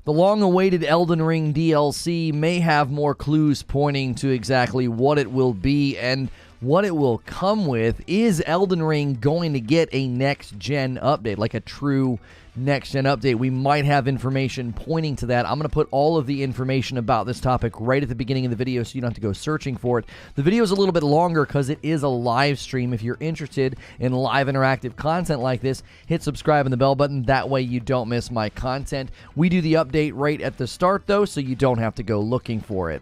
The long-awaited Elden Ring DLC may have more clues pointing to exactly what it will be and what it will come with. Is Elden Ring going to get a next-gen update, like a true next-gen update? We might have information pointing to that. I'm going to put all of the information about this topic right at the beginning of the video so you don't have to go searching for it. The video is a little bit longer because it is a live stream. If you're interested in live interactive content like this, hit subscribe and the bell button. That way you don't miss my content. We do the update right at the start, though, so you don't have to go looking for it.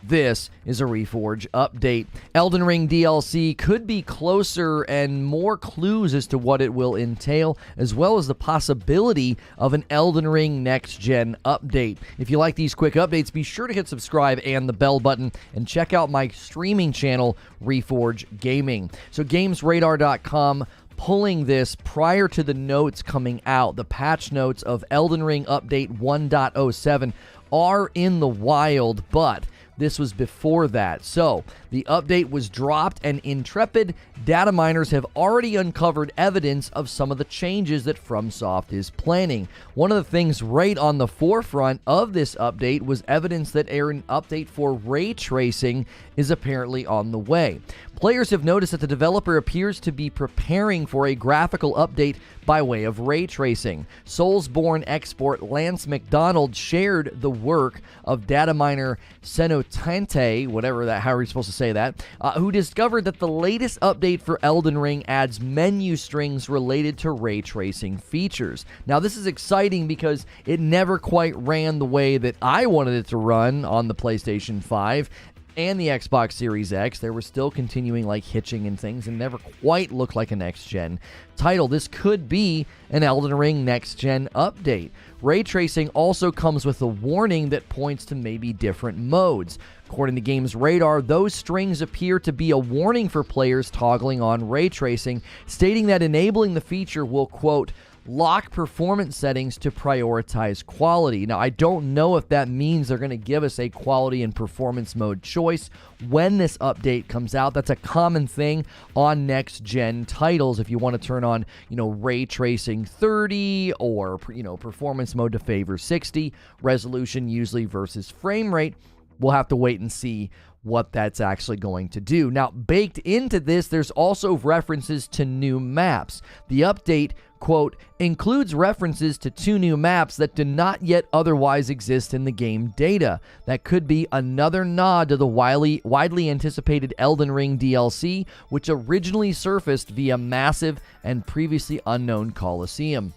This is a Reforge update. Elden Ring DLC could be closer and more clues as to what it will entail, as well as the possibility of an Elden Ring next-gen update. If you like these quick updates, be sure to hit subscribe and the bell button, and check out my streaming channel, Reforge Gaming. So GamesRadar.com pulling this prior to the notes coming out. The patch notes of Elden Ring Update 1.07 are in the wild, but this was before that. So the update was dropped, and intrepid data miners have already uncovered evidence of some of the changes that FromSoft is planning. One of the things right on the forefront of this update was evidence that an update for ray tracing is apparently on the way. Players have noticed that the developer appears to be preparing for a graphical update by way of ray tracing. Soulsborne expert Lance McDonald shared the work of data miner Senotante, however you're supposed to say that, who discovered that the latest update for Elden Ring adds menu strings related to ray tracing features. Now, this is exciting because it never quite ran the way that I wanted it to run on the PlayStation 5 and the Xbox Series X. There were still continuing like hitching and things, and never quite looked like a next-gen title. This could be an Elden Ring next-gen update. Ray tracing also comes with a warning that points to maybe different modes. According to Games Radar, those strings appear to be a warning for players toggling on ray tracing, stating that enabling the feature will, quote, lock performance settings to prioritize quality. Now, I don't know if that means they're going to give us a quality and performance mode choice when this update comes out. That's a common thing on next-gen titles. If you want to turn on, ray tracing 30 or, performance mode to favor 60, resolution usually versus frame rate, we'll have to wait and see what that's actually going to do. Now, baked into this, there's also references to new maps. The update, quote, includes references to 2 new maps that do not yet otherwise exist in the game data. That could be another nod to the widely anticipated Elden Ring DLC, which originally surfaced via massive and previously unknown Colosseum.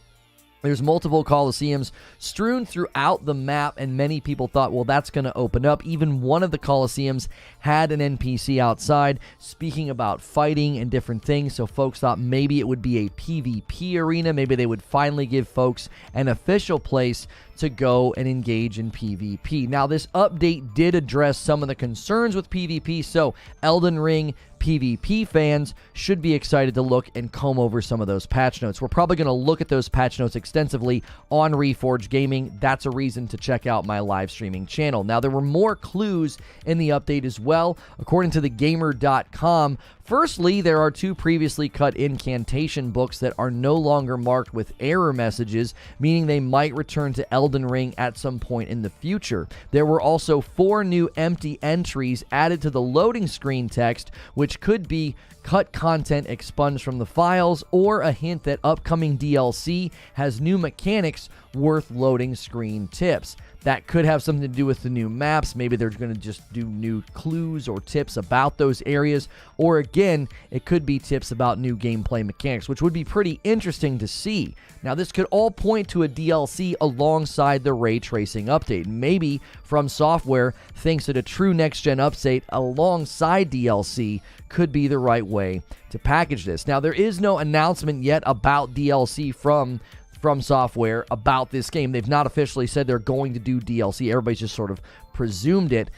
There's multiple Colosseums strewn throughout the map, and many people thought, well, that's going to open up. Even one of the Colosseums had an NPC outside speaking about fighting and different things, so folks thought maybe it would be a PvP arena. Maybe they would finally give folks an official place to go and engage in PvP. Now, this update did address some of the concerns with PvP, so Elden Ring PvP fans should be excited to look and comb over some of those patch notes. We're probably going to look at those patch notes extensively on Reforge Gaming. That's a reason to check out my live streaming channel. Now, there were more clues in the update as well. According to thegamer.com, firstly, there are 2 previously cut incantation books that are no longer marked with error messages, meaning they might return to Elden Ring at some point in the future. There were also 4 new empty entries added to the loading screen text, which could be cut content expunged from the files, or a hint that upcoming DLC has new mechanics worth loading screen tips. That could have something to do with the new maps. Maybe they're going to just do new clues or tips about those areas. Or again, it could be tips about new gameplay mechanics, which would be pretty interesting to see. Now, this could all point to a DLC alongside the ray tracing update. Maybe FromSoftware thinks that a true next-gen update alongside DLC could be the right way to package this. Now, there is no announcement yet about DLC from FromSoftware about this game. They've not officially said they're going to do DLC. Everybody's just sort of presumed it.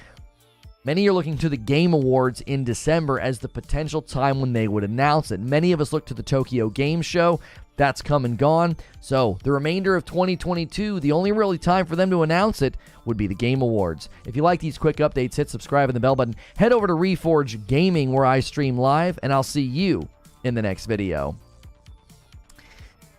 Many are looking to the Game Awards in December as the potential time when they would announce it. Many of us look to the Tokyo Game Show. That's come and gone. So the remainder of 2022, the only really time for them to announce it would be the Game Awards. If you like these quick updates, hit subscribe and the bell button. Head over to Reforge Gaming where I stream live, and I'll see you in the next video.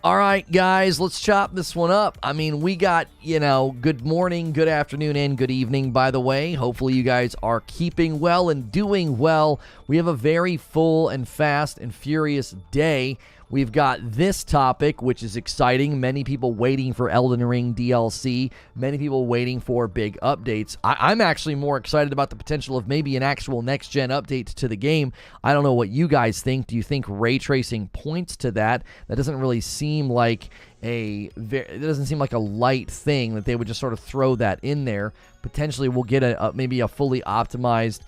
All right, guys, let's chop this one up. I mean, we got, good morning, good afternoon, and good evening, by the way. Hopefully you guys are keeping well and doing well. We have a very full and fast and furious day. We've got this topic, which is exciting. Many people waiting for Elden Ring DLC. Many people waiting for big updates. I'm actually more excited about the potential of maybe an actual next-gen update to the game. I don't know what you guys think. Do you think ray tracing points to that? That doesn't really seem like it doesn't seem like a light thing that they would just sort of throw that in there. Potentially we'll get maybe a fully optimized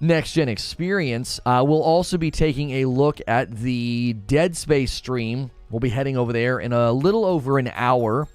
next-gen experience. We'll also be taking a look at the Dead Space stream. We'll be heading over there in a little over an hour,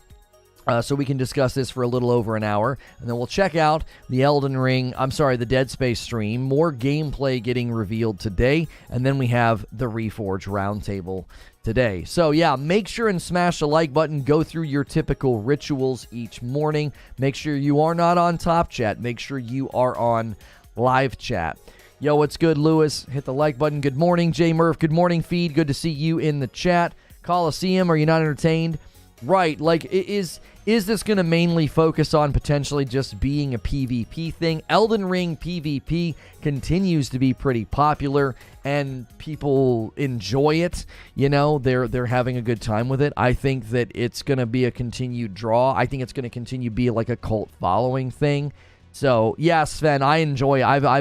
so we can discuss this for a little over an hour, and then we'll check out the the Dead Space stream. More gameplay getting revealed today, and then we have the Reforge Roundtable today. So yeah, make sure and smash the like button. Go through your typical rituals each morning. Make sure you are not on Top Chat. Make sure you are on live chat. Yo, what's good, Lewis? Hit the like button. Good morning, J Murph. Good morning, Feed. Good to see you in the chat. Coliseum, are you not entertained? Right, like, is this going to mainly focus on potentially just being a PvP thing? Elden Ring PvP continues to be pretty popular, and people enjoy it. They're having a good time with it. I think that it's going to be a continued draw. I think it's going to continue to be like a cult following thing. So, yeah, Sven, I've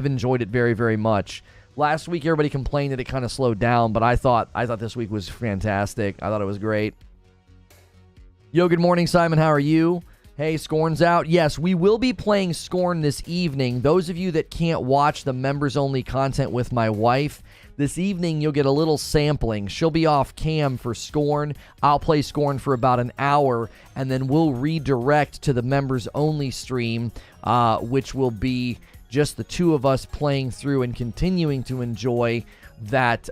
enjoyed it very, very much. Last week, everybody complained that it kind of slowed down, but I thought this week was fantastic. I thought it was great. Yo, good morning, Simon. How are you? Hey, Scorn's out. Yes, we will be playing Scorn this evening. Those of you that can't watch the members-only content with my wife, this evening you'll get a little sampling. She'll be off cam for Scorn. I'll play Scorn for about an hour, and then we'll redirect to the members-only stream, which will be just the two of us playing through and continuing to enjoy that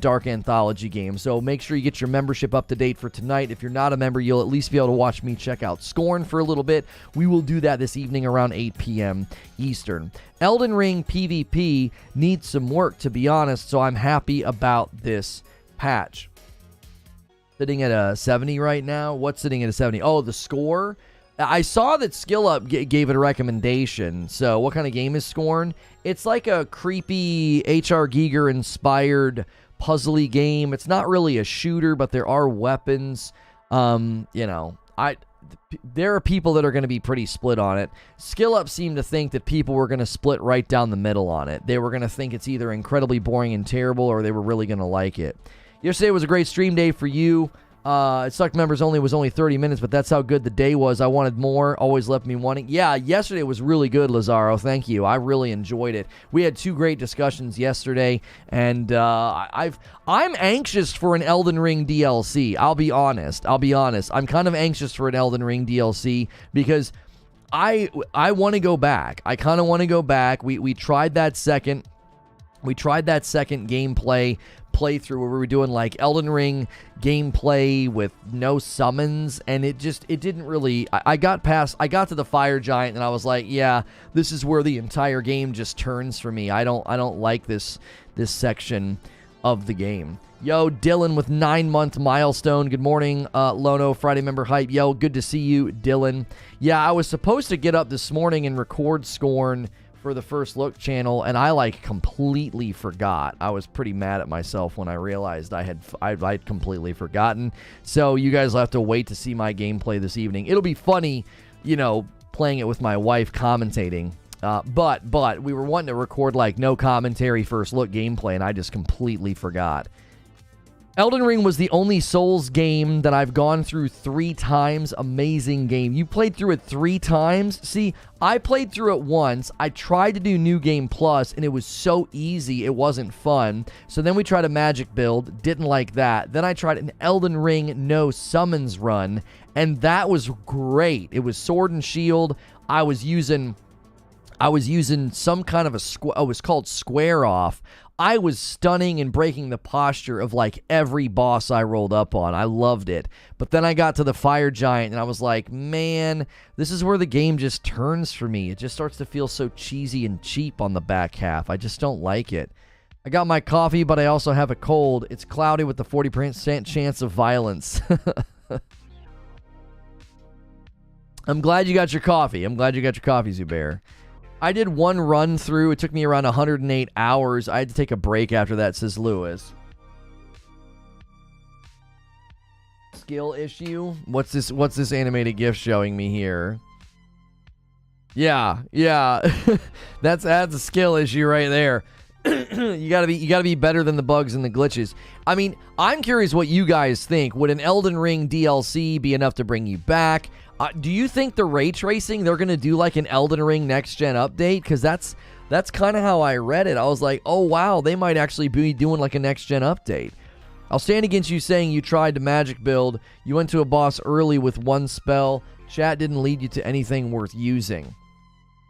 Dark Anthology game. So make sure you get your membership up to date for tonight. If you're not a member, you'll at least be able to watch me check out Scorn for a little bit. We will do that this evening around 8 p.m. Eastern. Elden Ring PvP needs some work, to be honest, so I'm happy about this patch. Sitting at a 70 right now. What's sitting at a 70? Oh, the score? I saw that SkillUp gave it a recommendation. So what kind of game is Scorn? It's like a creepy H.R. Giger-inspired puzzly game. It's not really a shooter, but there are weapons. There are people that are going to be pretty split on it. SkillUp seemed to think that people were going to split right down the middle on it. They were going to think it's either incredibly boring and terrible, or they were really going to like it. Yesterday was a great stream day for you. It sucked members only was only 30 minutes, but that's how good the day was. I wanted more, always left me wanting. Yeah, yesterday was really good, Lazaro. Thank you. I really enjoyed it. We had two great discussions yesterday, and I'm anxious for an Elden Ring DLC. I'll be honest. I'm kind of anxious for an Elden Ring DLC because I want to go back. I kind of want to go back. We tried that second gameplay playthrough where we were doing like Elden Ring gameplay with no summons, and it didn't really. I got to the fire giant, and I was like, yeah, this is where the entire game just turns for me. I don't like this section of the game. Yo, Dylan with 9-month milestone. Good morning, Lono, Friday member hype. Yo, good to see you, Dylan. Yeah, I was supposed to get up this morning and record Scorn for the First Look channel, and I completely forgot. I was pretty mad at myself when I realized I'd completely forgotten. So you guys will have to wait to see my gameplay this evening. It'll be funny, playing it with my wife commentating. But we were wanting to record no commentary First Look gameplay, and I just completely forgot. Elden Ring was the only Souls game that I've gone through 3 times. Amazing game. You played through it 3 times? See, I played through it once. I tried to do New Game Plus, and it was so easy, it wasn't fun. So then we tried a magic build. Didn't like that. Then I tried an Elden Ring no summons run, and that was great. It was sword and shield. I was using some kind of it was called Square Off. I was stunning and breaking the posture of every boss I rolled up on. I loved it. But then I got to the fire giant, and I was like, man, this is where the game just turns for me. It just starts to feel so cheesy and cheap on the back half. I just don't like it. I got my coffee, but I also have a cold. It's cloudy with the 40% chance of violence. I'm glad you got your coffee. Zubair. I did one run through. It took me around 108 hours. I had to take a break after that, says Lewis. Skill issue? What's this animated GIF showing me here? Yeah. That's a skill issue right there. you gotta be better than the bugs and the glitches. I mean, I'm curious what you guys think. Would an Elden Ring DLC be enough to bring you back? Do you think the ray tracing, they're gonna do like an Elden Ring next gen update? Because that's kind of how I read it. I was like, oh wow, they might actually be doing like a next gen update. I'll stand against you saying you tried to magic build. You went to a boss early with one spell. Chat didn't lead you to anything worth using.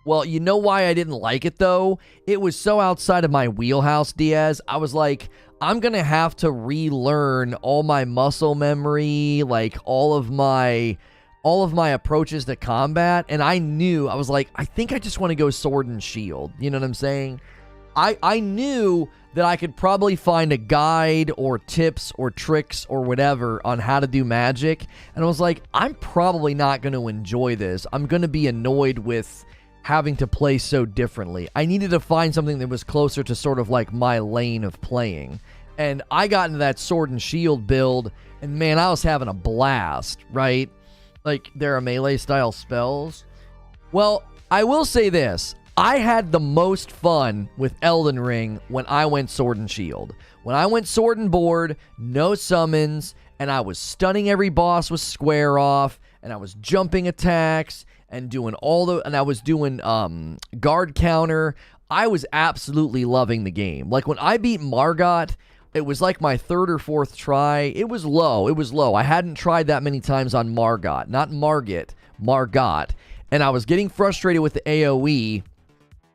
Well, you know why I didn't like it, though? It was so outside of my wheelhouse, Diaz. I was like, I'm going to have to relearn all my muscle memory, like all of my approaches to combat. And I was like, I think I just want to go sword and shield. You know what I'm saying? I knew that I could probably find a guide or tips or tricks or whatever on how to do magic. And I was like, I'm probably not going to enjoy this. I'm going to be annoyed with having to play so differently. I needed to find something that was closer to sort of like my lane of playing. And I got into that sword and shield build, and man, I was having a blast, right? Like, there are melee style spells. Well, I will say this. I had the most fun with Elden Ring when I went sword and shield. When I went sword and board, no summons, and I was stunning every boss with square off, and I was jumping attacks, and I was doing guard counter. I was absolutely loving the game. Like when I beat Margot, it was like my third or fourth try. It was low. I hadn't tried that many times on Margot, not Margit, Margot. And I was getting frustrated with the AoE.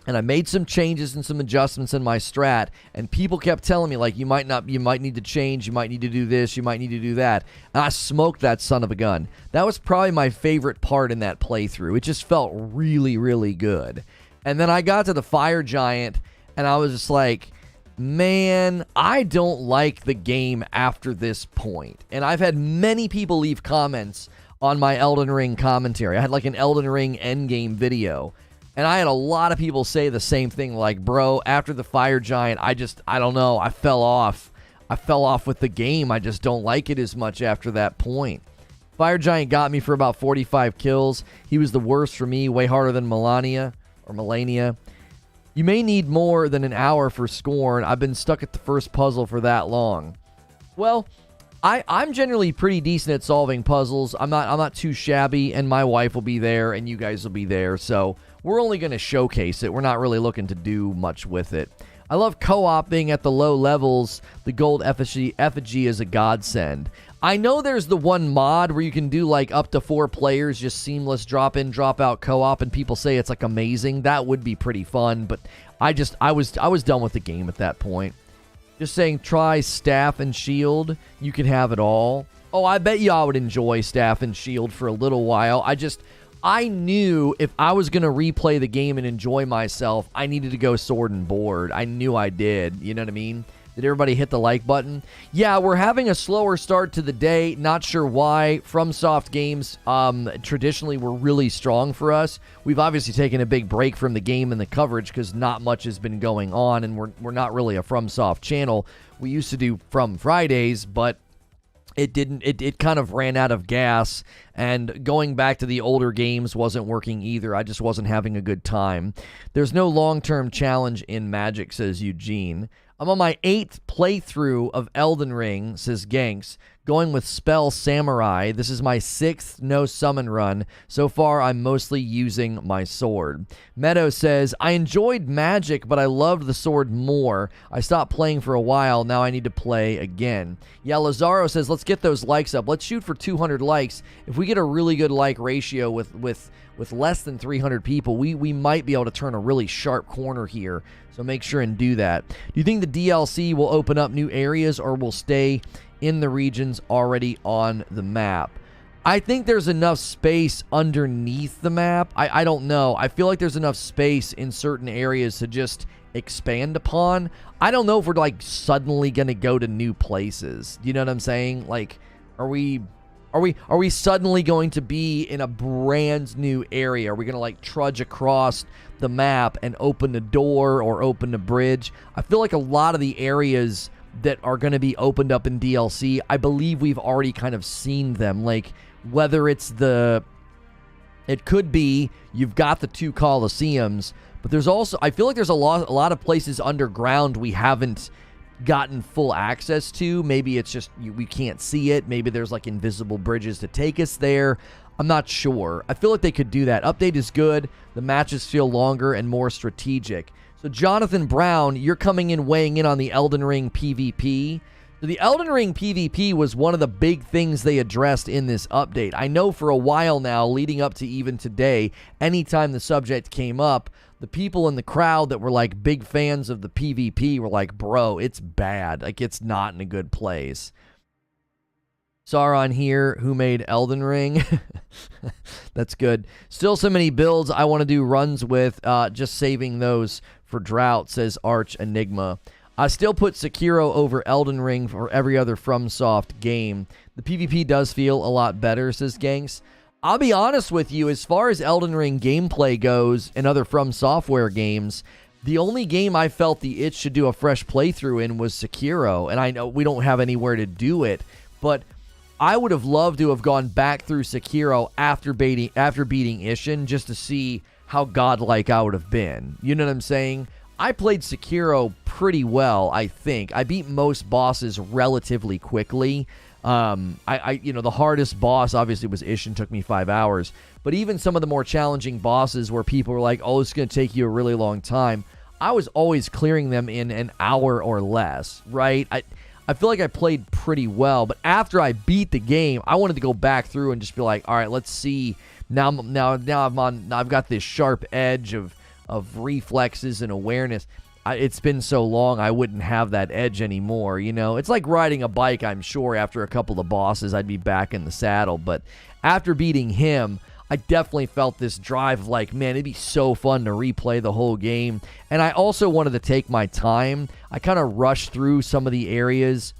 And I made some changes and some adjustments in my strat, and people kept telling me, like, you might need to change, you might need to do this, you might need to do that. And I smoked that son of a gun. That was probably my favorite part in that playthrough. It just felt really, really good. And then I got to the Fire Giant, and I was just like, man, I don't like the game after this point. And I've had many people leave comments on my Elden Ring commentary. I had like an Elden Ring endgame video. And I had a lot of people say the same thing, like, bro, after the Fire Giant, I don't know, I fell off. I fell off with the game. I just don't like it as much after that point. Fire Giant got me for about 45 kills. He was the worst for me, way harder than Melania. You may need more than an hour for Scorn. I've been stuck at the first puzzle for that long. Well, I'm generally pretty decent at solving puzzles. I'm not too shabby, and my wife will be there, and you guys will be there, so we're only going to showcase it. We're not really looking to do much with it. I love co-oping at the low levels. The gold effigy is a godsend. I know there's the one mod where you can do like up to 4 players, just seamless drop in, drop out co-op, and people say it's like amazing. That would be pretty fun, but I was done with the game at that point. Just saying, try Staff and Shield. You can have it all. Oh, I bet y'all would enjoy Staff and Shield for a little while. I knew if I was going to replay the game and enjoy myself, I needed to go sword and board. I knew I did. You know what I mean? Did everybody hit the like button? Yeah, we're having a slower start to the day. Not sure why. FromSoft games traditionally were really strong for us. We've obviously taken a big break from the game and the coverage because not much has been going on, and we're not really a FromSoft channel. We used to do From Fridays, but it kind of ran out of gas, and going back to the older games wasn't working either. I just wasn't having a good time. There's no long-term challenge in Magic, says Eugene. I'm on my 8th playthrough of Elden Ring, says Ganks, going with Spell Samurai. This is my 6th no summon run. So far, I'm mostly using my sword. Meadow says, I enjoyed Magic, but I loved the sword more. I stopped playing for a while. Now I need to play again. Yeah, Lazaro says, let's get those likes up. Let's shoot for 200 likes. If we get a really good like ratio with less than 300 people, we might be able to turn a really sharp corner here. So make sure and do that. Do you think the DLC will open up new areas or will stay in the regions already on the map? I think there's enough space underneath the map. I don't know. I feel like there's enough space in certain areas to just expand upon. I don't know if we're like suddenly going to go to new places. You know what I'm saying? Like, are we suddenly going to be in a brand new area? Are we going to like trudge across the map and open the door or open the bridge? I feel like a lot of the areas that are going to be opened up in DLC, I believe we've already kind of seen them. Like, whether it's it could be you've got the 2 Colosseums, but there's also, I feel like there's a lot of places underground we haven't gotten full access to. Maybe it's just we can't see it. Maybe there's like invisible bridges to take us there. I'm not sure. I feel like they could do that. Update is good. The matches feel longer and more strategic. So Jonathan Brown, you're coming in weighing in on the Elden Ring PVP. So the Elden Ring PVP was one of the big things they addressed in this update. I know for a while now, leading up to even today, anytime the subject came up, the people in the crowd that were like big fans of the PvP were like, bro, it's bad. Like, it's not in a good place. Sauron here, who made Elden Ring. That's good. Still so many builds I want to do runs with. Just saving those for drought, says Arch Enigma. I still put Sekiro over Elden Ring for every other FromSoft game. The PvP does feel a lot better, says Ganks. I'll be honest with you, as far as Elden Ring gameplay goes and other FromSoftware games, the only game I felt the itch should do a fresh playthrough in was Sekiro, and I know we don't have anywhere to do it, but I would have loved to have gone back through Sekiro after beating Ishin just to see how godlike I would have been. You know what I'm saying? I played Sekiro pretty well, I think. I beat most bosses relatively quickly. The hardest boss obviously was Ishin, took me 5 hours. But even some of the more challenging bosses where people were like, oh, it's going to take you a really long time, I was always clearing them in an hour or less, right? I feel like I played pretty well, but after I beat the game, I wanted to go back through and just be like, all right, let's see. Now I've got this sharp edge of reflexes and awareness. It's been so long, I wouldn't have that edge anymore, you know? It's like riding a bike, I'm sure. After a couple of bosses, I'd be back in the saddle. But after beating him, I definitely felt this drive of like, man, it'd be so fun to replay the whole game. And I also wanted to take my time. I kind of rushed through some of the areas.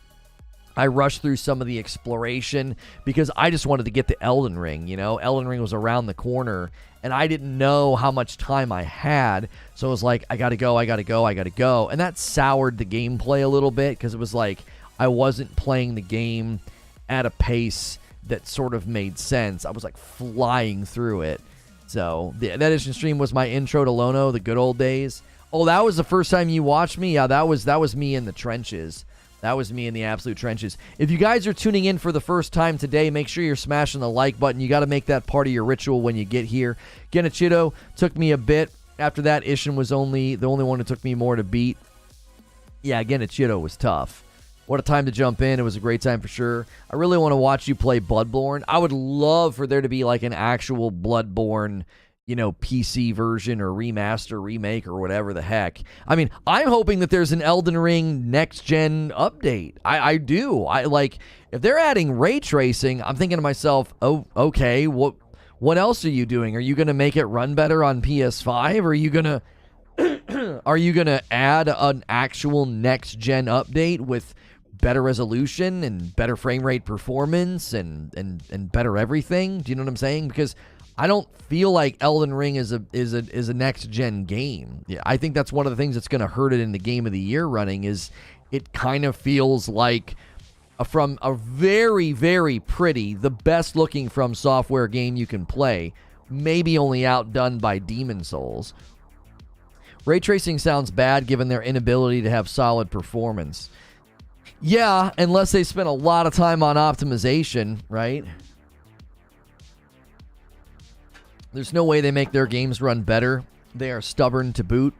I rushed through some of the exploration because I just wanted to get to Elden Ring, you know? Elden Ring was around the corner, and I didn't know how much time I had, so it was like, I gotta go. And that soured the gameplay a little bit because it was like I wasn't playing the game at a pace that sort of made sense. I was like flying through it. So that Ishin stream was my intro to Lono, the good old days. Oh, that was the first time you watched me? Yeah, that was me in the trenches. That was me in the absolute trenches. If you guys are tuning in for the first time today, make sure you're smashing the like button. You got to make that part of your ritual when you get here. Genichito took me a bit. After that, Ishin was the only one that took me more to beat. Yeah, Genichito was tough. What a time to jump in. It was a great time for sure. I really want to watch you play Bloodborne. I would love for there to be like an actual Bloodborne, you know, PC version or remaster, remake, or whatever the heck. I mean, I'm hoping that there's an Elden Ring next-gen update. I do. I like, if they're adding ray tracing, I'm thinking to myself, oh, okay, what else are you doing? Are you going to make it run better on PS5? Or are you going to add an actual next-gen update with better resolution and better frame rate performance and better everything? Do you know what I'm saying? Because I don't feel like Elden Ring is a next gen game. Yeah, I think that's one of the things that's going to hurt it in the Game of the Year running. Is it kind of feels like from a very, very pretty, the best looking FromSoftware game you can play, maybe only outdone by Demon's Souls. Ray tracing sounds bad given their inability to have solid performance. Yeah, unless they spent a lot of time on optimization, right? There's no way they make their games run better. They are stubborn to boot.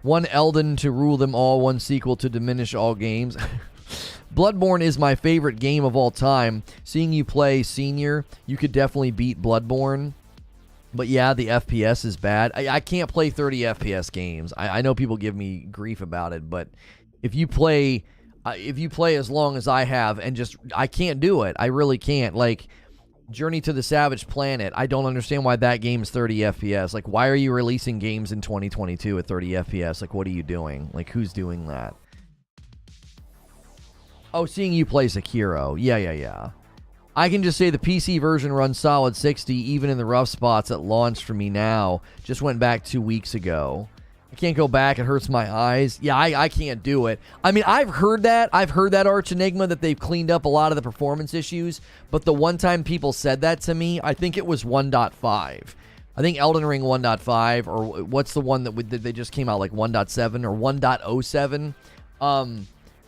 One Elden to rule them all, one sequel to diminish all games. Bloodborne is my favorite game of all time. Seeing you play Senior, you could definitely beat Bloodborne. But yeah, the FPS is bad. I can't play 30 FPS games. I know people give me grief about it, but if you play as long as I have and just, I can't do it. I really can't. Like, Journey to the Savage Planet. I don't understand why that game's 30 FPS. Like, why are you releasing games in 2022 at 30 FPS? Like, what are you doing? Like, who's doing that? Oh, seeing you play Sekiro. Yeah. I can just say the PC version runs solid 60, even in the rough spots that launched for me now. Just went back 2 weeks ago. I can't go back. It hurts my eyes. Yeah, I can't do it. I mean, I've heard that. Arch Enigma, that they've cleaned up a lot of the performance issues. But the one time people said that to me, I think it was 1.5. I think Elden Ring 1.5, or what's the one that they just came out, like 1.7 or 1.07.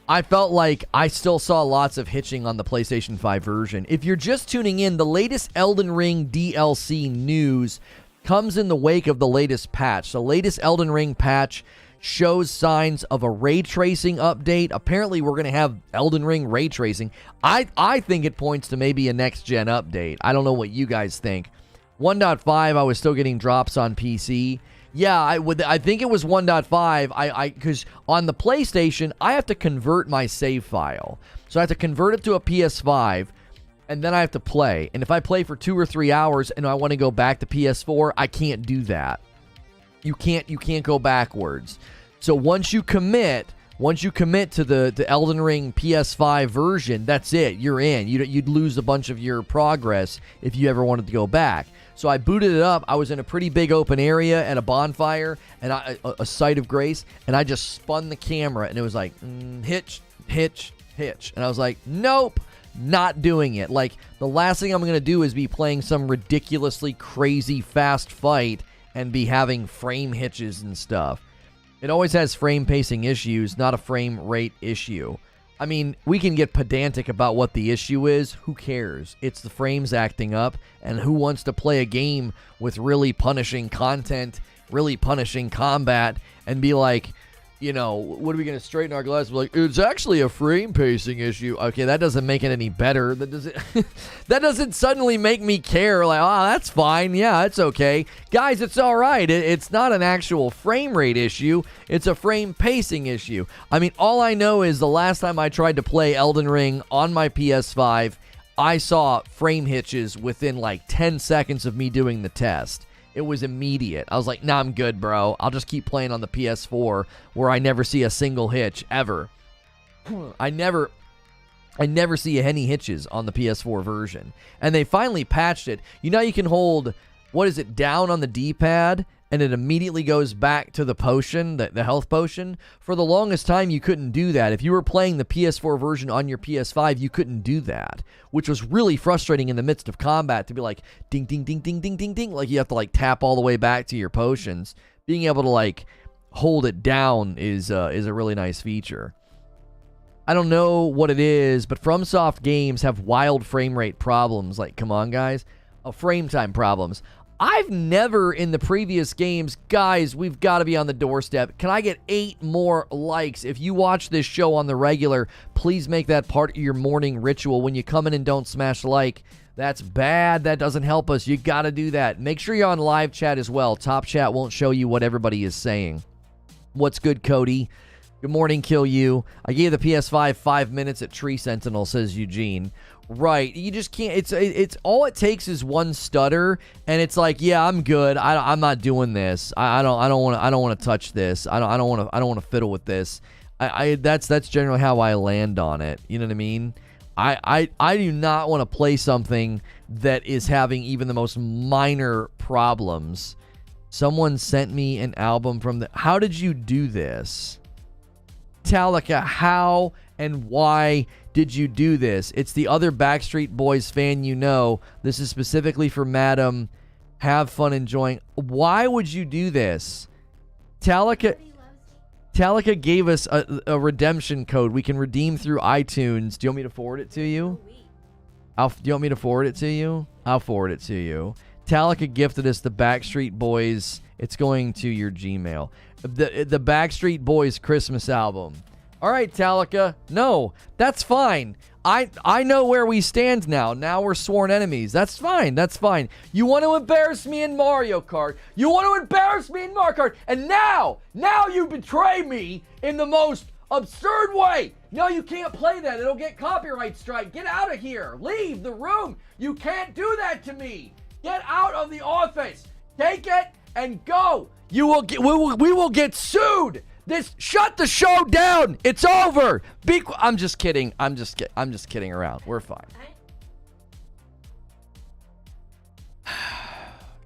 I felt like I still saw lots of hitching on the PlayStation 5 version. If you're just tuning in, the latest Elden Ring DLC news comes in the wake of the latest patch. The latest Elden Ring patch shows signs of a ray tracing update. Apparently, we're going to have Elden Ring ray tracing. I think it points to maybe a next-gen update. I don't know what you guys think. 1.5, I was still getting drops on PC. Yeah, I think it was 1.5. Because on the PlayStation, I have to convert my save file. So I have to convert it to a PS5, and then I have to play. And if I play for 2 or 3 hours and I want to go back to PS4, I can't do that. You can't go backwards. So once you commit to the Elden Ring PS5 version, that's it. You're in. You'd lose a bunch of your progress if you ever wanted to go back. So I booted it up. I was in a pretty big open area at a bonfire and a site of grace, and I just spun the camera, and it was like, hitch. And I was like, nope, not doing it. Like, the last thing I'm going to do is be playing some ridiculously crazy fast fight and be having frame hitches and stuff. It always has frame pacing issues, not a frame rate issue. I mean, we can get pedantic about what the issue is. Who cares? It's the frames acting up, and who wants to play a game with really punishing content, really punishing combat, and be like, you know, what are we going to straighten our glasses? Like, it's actually a frame pacing issue. Okay, that doesn't make it any better. That doesn't suddenly make me care. Like, oh, that's fine. Yeah, it's okay. Guys, it's all right. It's not an actual frame rate issue. It's a frame pacing issue. I mean, all I know is the last time I tried to play Elden Ring on my PS5, I saw frame hitches within like 10 seconds of me doing the test. It was immediate. I was like, nah, I'm good, bro. I'll just keep playing on the PS4 where I never see a single hitch, ever. I never see any hitches on the PS4 version. And they finally patched it. You know, you can hold, what is it, down on the D-pad, and it immediately goes back to the potion, the health potion. For the longest time, you couldn't do that. If you were playing the PS4 version on your PS5, you couldn't do that, which was really frustrating in the midst of combat to be like, ding, ding, ding, ding, ding, ding, ding. Like, you have to, like, tap all the way back to your potions. Being able to, like, hold it down is a really nice feature. I don't know what it is, but FromSoft games have wild frame rate problems. Like, come on, guys. Frame time problems. I've never in the previous games, guys, we've got to be on the doorstep. Can I get 8 more likes? If you watch this show on the regular, please make that part of your morning ritual. When you come in and don't smash like, that's bad. That doesn't help us. You got to do that. Make sure you're on live chat as well. Top chat won't show you what everybody is saying. What's good, Cody? Good morning, Kill You. I gave the PS5 5 minutes at Tree Sentinel, says Eugene. Right, you just can't. It's all it takes is one stutter, and it's like, yeah, I'm good. I'm not doing this. I don't want to touch this. I don't want to fiddle with this. That's generally how I land on it. You know what I mean? I do not want to play something that is having even the most minor problems. Someone sent me an album from the. How did you do this? Metallica, how and why did you do this? It's the other Backstreet Boys fan you know. This is specifically for Madam. Have fun enjoying. Why would you do this? Metallica gave us a redemption code we can redeem through iTunes. Do you want me to forward it to you? Do you want me to forward it to you? I'll forward it to you. Metallica gifted us the Backstreet Boys. It's going to your Gmail. The Backstreet Boys Christmas album. All right, Metallica. No, that's fine. I know where we stand now. Now we're sworn enemies. That's fine. That's fine. You want to embarrass me in Mario Kart. You want to embarrass me in Mario Kart. And now you betray me in the most absurd way. No, you can't play that. It'll get copyright strike. Get out of here. Leave the room. You can't do that to me. Get out of the office. Take it and go. You will get, we will get sued. Shut the show down. It's over. I'm just kidding. I'm just kidding around. We're fine.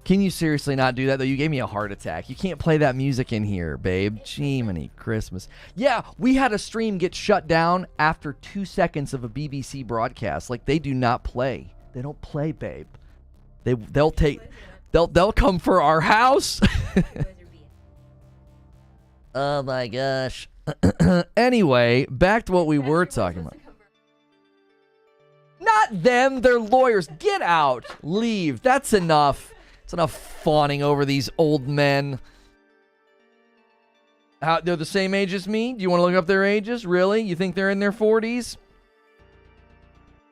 Can you seriously not do that, though? You gave me a heart attack. You can't play that music in here, babe. Jiminy Christmas. Yeah, we had a stream get shut down after 2 seconds of a BBC broadcast. Like, they do not play. They don't play, babe. They'll come for our house. Oh, my gosh. Anyway, back to what we were talking about. Not them. They're lawyers. Get out. Leave. That's enough. It's enough fawning over these old men. They're the same age as me? Do you want to look up their ages? Really? You think they're in their 40s?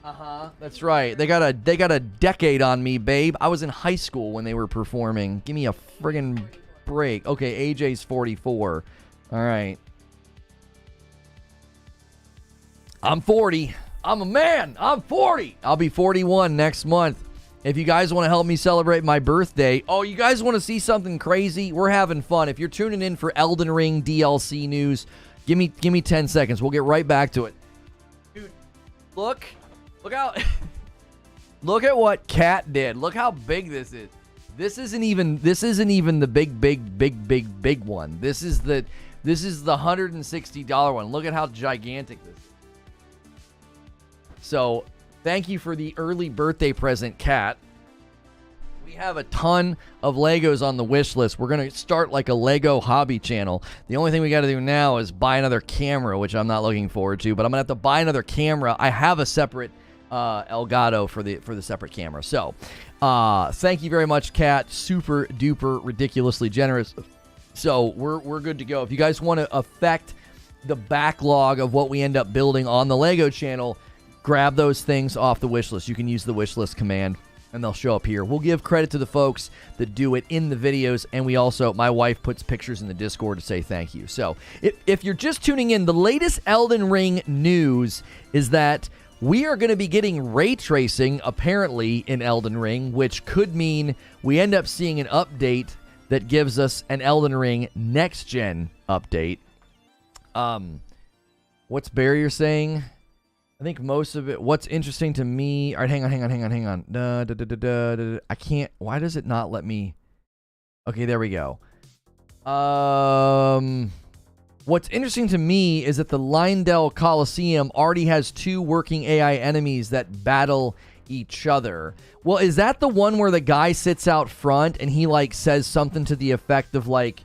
Uh-huh. That's right. They got a decade on me, babe. I was in high school when they were performing. Give me a friggin' break. Okay, AJ's 44. All right. I'm 40. I'm a man. I'm 40. I'll be 41 next month. If you guys want to help me celebrate my birthday, you guys want to see something crazy? We're having fun. If you're tuning in for Elden Ring DLC news, give me 10 seconds. We'll get right back to it. Dude, look out. Look at what Cat did. Look how big this is. This isn't even the big one. This is the $160 one. Look at how gigantic this is. So, thank you for the early birthday present, Cat. We have a ton of Legos on the wish list. We're going to start like a Lego hobby channel. The only thing we got to do now is buy another camera, which I'm not looking forward to, but I'm going to have to buy another camera. I have a separate Elgato for the separate camera. So, thank you very much, Cat. Super duper ridiculously generous. So, we're good to go. If you guys want to affect the backlog of what we end up building on the Lego channel, grab those things off the wish list. You can use the wish list command, and they'll show up here. We'll give credit to the folks that do it in the videos, and my wife puts pictures in the Discord to say thank you. So, if you're just tuning in, the latest Elden Ring news is that we are going to be getting ray tracing, apparently, in Elden Ring, which could mean we end up seeing an update that gives us an Elden Ring next-gen update. What's Barrier saying? I think most of it, what's interesting to me... All right, hang on. I can't... Why does it not let me... Okay, there we go. What's interesting to me is that the Lindell Coliseum already has 2 working AI enemies that battle each other. Well, is that the one where the guy sits out front and he, like, says something to the effect of, like,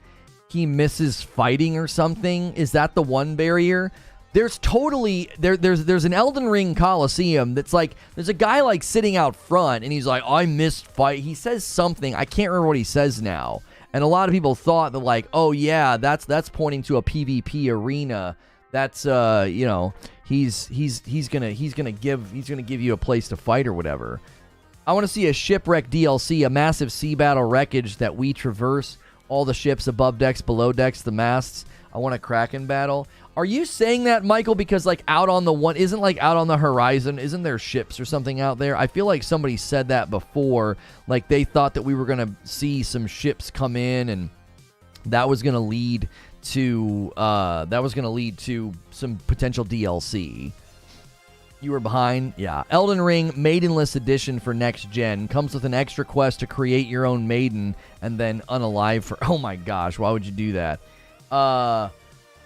he misses fighting or something? Is that the one, Barrier? There's totally there's an Elden Ring Coliseum that's like there's a guy like sitting out front and he's like, I missed fight. He says something. I can't remember what he says now. And a lot of people thought that like, oh yeah, that's pointing to a PvP arena. That's he's gonna give you a place to fight or whatever. I want to see a shipwreck DLC, a massive sea battle wreckage that we traverse all the ships above decks, below decks, the masts. I want a Kraken battle. Are you saying that, Michael, because, like, out on the horizon, isn't there ships or something out there? I feel like somebody said that before. Like, they thought that we were going to see some ships come in, and that was going to lead to some potential DLC. You were behind? Yeah. Elden Ring Maidenless Edition for next gen. Comes with an extra quest to create your own maiden, and then unalive for... Oh, my gosh. Why would you do that?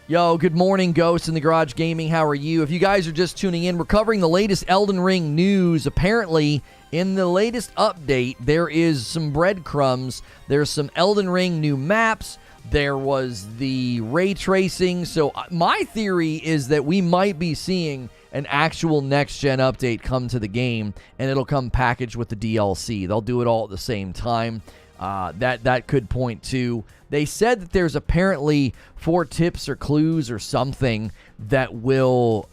Yo, good morning, Ghosts in the Garage Gaming. How are you? If you guys are just tuning in, we're covering the latest Elden Ring news. Apparently, in the latest update, there is some breadcrumbs. There's some Elden Ring new maps. There was the ray tracing. So my theory is that we might be seeing an actual next-gen update come to the game, and it'll come packaged with the DLC. They'll do it all at the same time. That could point to... They said that there's apparently 4 tips or clues or something that will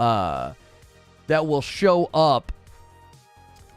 show up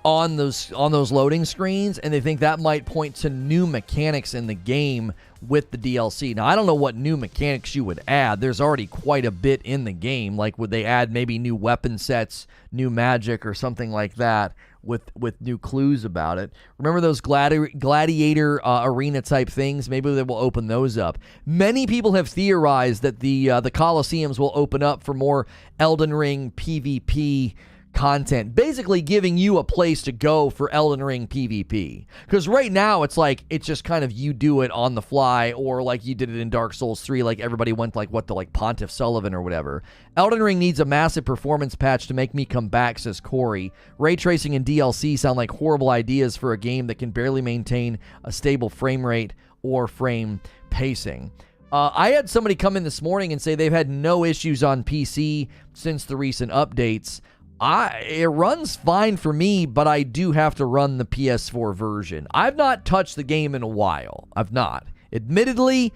on those loading screens, and they think that might point to new mechanics in the game with the DLC. Now, I don't know what new mechanics you would add. There's already quite a bit in the game. Like, would they add maybe new weapon sets, new magic, or something like that with new clues about it? Remember those gladiator arena type things? Maybe they will open those up. Many people have theorized that the Colosseums will open up for more Elden Ring PvP content, basically giving you a place to go for Elden Ring PvP. Because right now it's like, it's just kind of you do it on the fly, or like you did it in Dark Souls 3, like everybody went like Pontiff Sullivan or whatever. Elden Ring needs a massive performance patch to make me come back, says Corey. Ray tracing and DLC sound like horrible ideas for a game that can barely maintain a stable frame rate or frame pacing. I had somebody come in this morning and say they've had no issues on PC since the recent updates. It runs fine for me, but I do have to run the PS4 version. I've not touched the game in a while. I've not. Admittedly,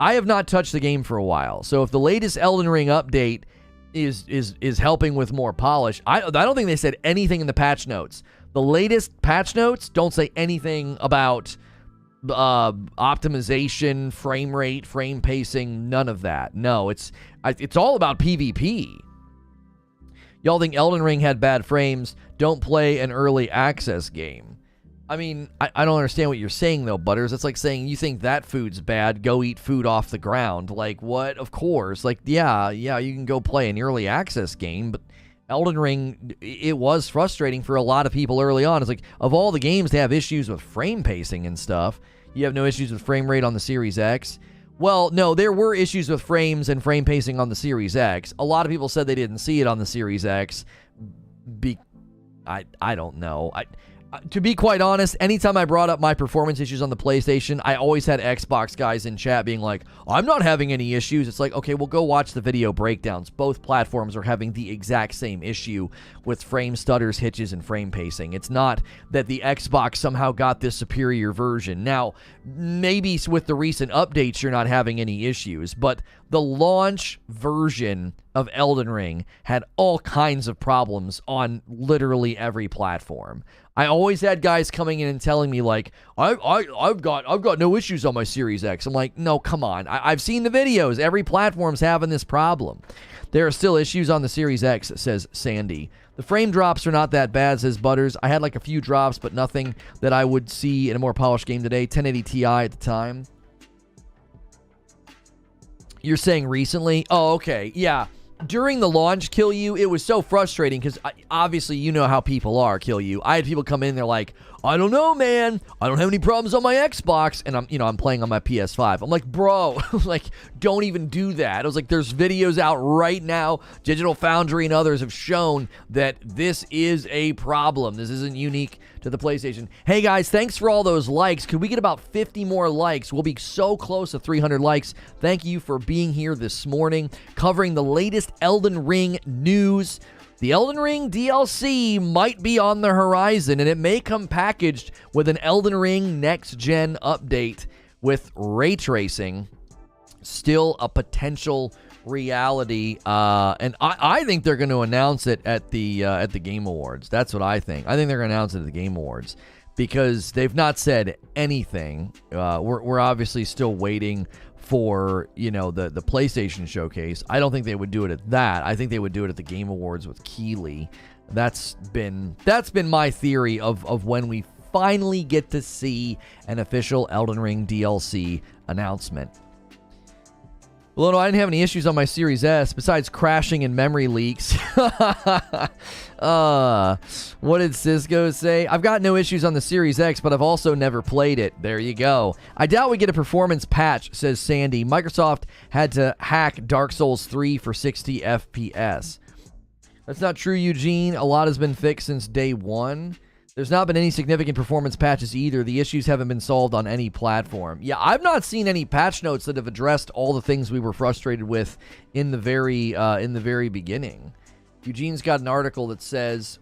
I have not touched the game for a while. So if the latest Elden Ring update is helping with more polish, I don't think they said anything in the patch notes. The latest patch notes don't say anything about optimization, frame rate, frame pacing, none of that. No, it's all about PvP. Y'all think Elden Ring had bad frames? Don't play an early access game. I mean, I don't understand what you're saying, though, Butters. It's like saying you think that food's bad, go eat food off the ground. Like, what? Of course. Like, yeah, you can go play an early access game, but Elden Ring, it was frustrating for a lot of people early on. It's like, of all the games to have issues with frame pacing and stuff, you have no issues with frame rate on the Series X. Well, no, there were issues with frames and frame pacing on the Series X. A lot of people said they didn't see it on the Series X. I don't know. To be quite honest, anytime I brought up my performance issues on the PlayStation, I always had Xbox guys in chat being like, I'm not having any issues. It's like, okay, well, go watch the video breakdowns. Both platforms are having the exact same issue with frame stutters, hitches, and frame pacing. It's not that the Xbox somehow got this superior version. Now, maybe with the recent updates, you're not having any issues, but the launch version of Elden Ring had all kinds of problems on literally every platform. I always had guys coming in and telling me like, I've got no issues on my Series X. I'm like, no, come on. I've seen the videos. Every platform's having this problem. There are still issues on the Series X, says Sandy. The frame drops are not that bad, says Butters. I had like a few drops, but nothing that I would see in a more polished game today. 1080 Ti at the time. You're saying recently? Oh, okay. Yeah. During the launch, Kill You, it was so frustrating because obviously you know how people are, Kill You. I had people come in, they're like, I don't know, man. I don't have any problems on my Xbox. And I'm playing on my PS5. I'm like, bro, like, don't even do that. I was like, there's videos out right now. Digital Foundry and others have shown that this is a problem. This isn't unique to the PlayStation. Hey, guys, thanks for all those likes. Could we get about 50 more likes? We'll be so close to 300 likes. Thank you for being here this morning, covering the latest Elden Ring news. The Elden Ring DLC might be on the horizon, and it may come packaged with an Elden Ring next-gen update with ray tracing. Still a potential reality, and I think they're going to announce it at the Game Awards. That's what I think. I think they're going to announce it at the Game Awards because they've not said anything. We're obviously still waiting for, the PlayStation showcase. I don't think they would do it at that. I think they would do it at the Game Awards with Keighley. That's been my theory of when we finally get to see an official Elden Ring DLC announcement. Lono, I didn't have any issues on my Series S besides crashing and memory leaks. What did Cisco say? I've got no issues on the Series X, but I've also never played it. There you go. I doubt we get a performance patch, says Sandy. Microsoft had to hack Dark Souls 3 for 60 FPS. That's not true, Eugene. A lot has been fixed since day one. There's not been any significant performance patches either. The issues haven't been solved on any platform. Yeah, I've not seen any patch notes that have addressed all the things we were frustrated with in the very beginning. Eugene's got an article that says,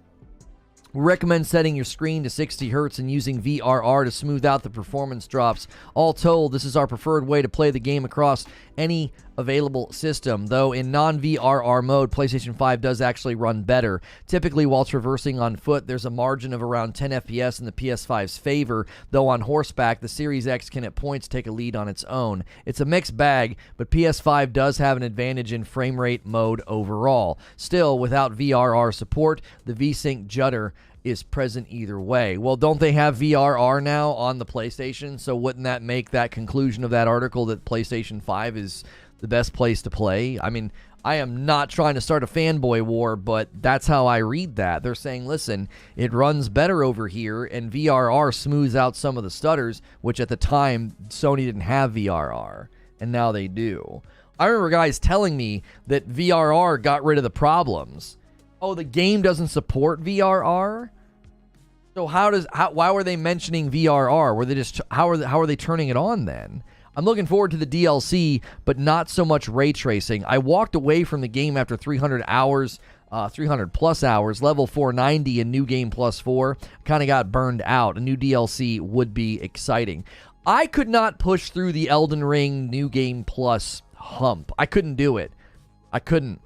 We recommend setting your screen to 60 Hz and using VRR to smooth out the performance drops. All told, this is our preferred way to play the game across any available system, though in non-VRR mode, PlayStation 5 does actually run better. Typically, while traversing on foot, there's a margin of around 10 FPS in the PS5's favor, though on horseback, the Series X can at points take a lead on its own. It's a mixed bag, but PS5 does have an advantage in frame rate mode overall. Still, without VRR support, the VSync judder is present either way. Well, don't they have VRR now on the PlayStation? So wouldn't that make that conclusion of that article that PlayStation 5 is the best place to play? I mean, I am not trying to start a fanboy war, but that's how I read that. They're saying, listen, it runs better over here, and VRR smooths out some of the stutters, which at the time, Sony didn't have VRR, and now they do. I remember guys telling me that VRR got rid of the problems. Oh, the game doesn't support VRR? So why were they mentioning VRR? Were they just how are they turning it on then? I'm looking forward to the DLC, but not so much ray tracing. I walked away from the game after 300 hours, 300 plus hours, level 490 in New Game Plus 4. Kind of got burned out. A new DLC would be exciting. I could not push through the Elden Ring New Game Plus hump. I couldn't do it. I couldn't.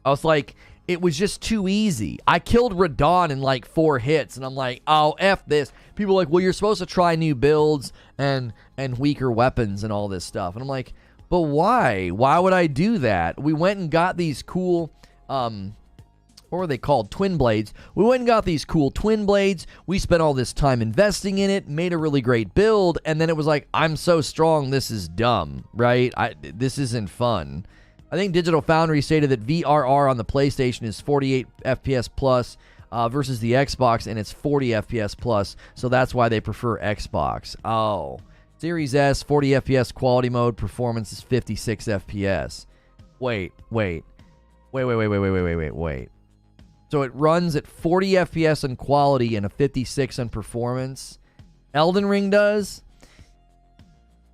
I was like, it was just too easy. I killed Radon in like 4 hits, and I'm like, oh, F this. People are like, well, you're supposed to try new builds and weaker weapons and all this stuff. And I'm like, but why? Why would I do that? We went and got these cool, what were they called? Twin blades. We went and got these cool twin blades. We spent all this time investing in it, made a really great build, and then it was like, I'm so strong, this is dumb, right? This isn't fun. I think Digital Foundry stated that VRR on the PlayStation is 48 FPS plus versus the Xbox, and it's 40 FPS plus, so that's why they prefer Xbox. Oh. Series S, 40 FPS quality mode, performance is 56 FPS. Wait. So it runs at 40 FPS in quality and a 56 in performance. Elden Ring does?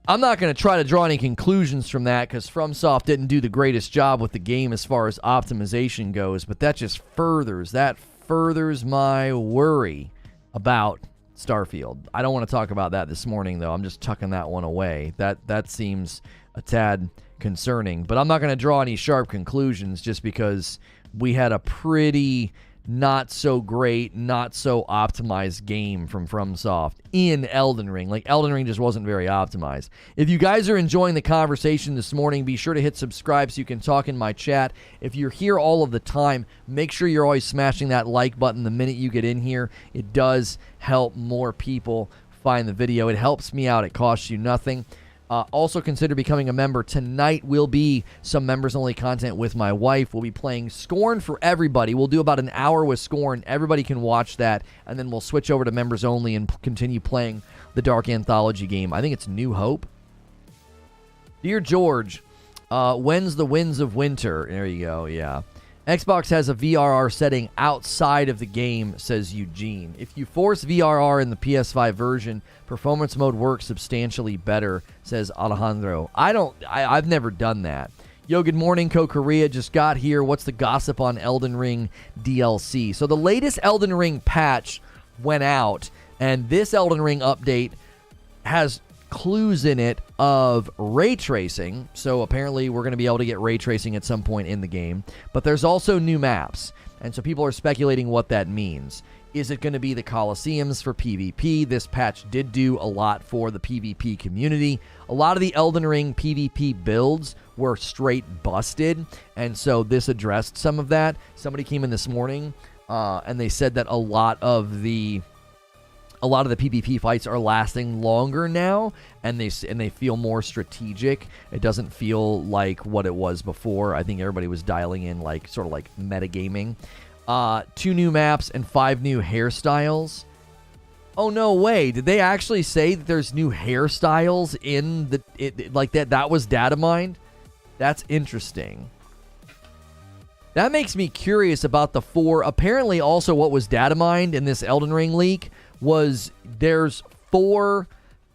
I'm not going to try to draw any conclusions from that because FromSoft didn't do the greatest job with the game as far as optimization goes, but that just furthers my worry about Starfield. I don't want to talk about that this morning, though. I'm just tucking that one away. That seems a tad concerning, but I'm not going to draw any sharp conclusions just because we had a pretty not so great, not so optimized game from FromSoft in Elden Ring. Like, Elden Ring just wasn't very optimized. If you guys are enjoying the conversation this morning, be sure to hit subscribe so you can talk in my chat. If you're here all of the time, make sure you're always smashing that like button the minute you get in here. It does help more people find the video. It helps me out. It costs you nothing. Also consider becoming a member. Tonight will be some members-only content with my wife. We'll be playing Scorn for everybody. We'll do about an hour with Scorn. Everybody can watch that, and then we'll switch over to members-only and continue playing the Dark Anthology game. I think it's New Hope. Dear George, when's the Winds of Winter? There you go, yeah. Xbox has a VRR setting outside of the game, says Eugene. If you force VRR in the PS5 version, performance mode works substantially better, says Alejandro. I've never done that. Yo, good morning, Korea just got here. What's the gossip on Elden Ring DLC? So the latest Elden Ring patch went out, and this Elden Ring update has clues in it of ray tracing, so apparently we're going to be able to get ray tracing at some point in the game, but there's also new maps, and so people are speculating what that means. Is it going to be the Colosseums for PvP? This patch did do a lot for the PvP community. A lot of the Elden Ring PvP builds were straight busted, and so this addressed some of that. Somebody came in this morning and they said that a lot of the PvP fights are lasting longer now, and they feel more strategic. It doesn't feel like what it was before. I think everybody was dialing in like sort of like metagaming. 2 new maps and 5 new hairstyles. Oh, no way. Did they actually say that there's new hairstyles in like that? That was data mined? That's interesting. That makes me curious about the 4. Apparently, also what was data mined in this Elden Ring leak was there's 4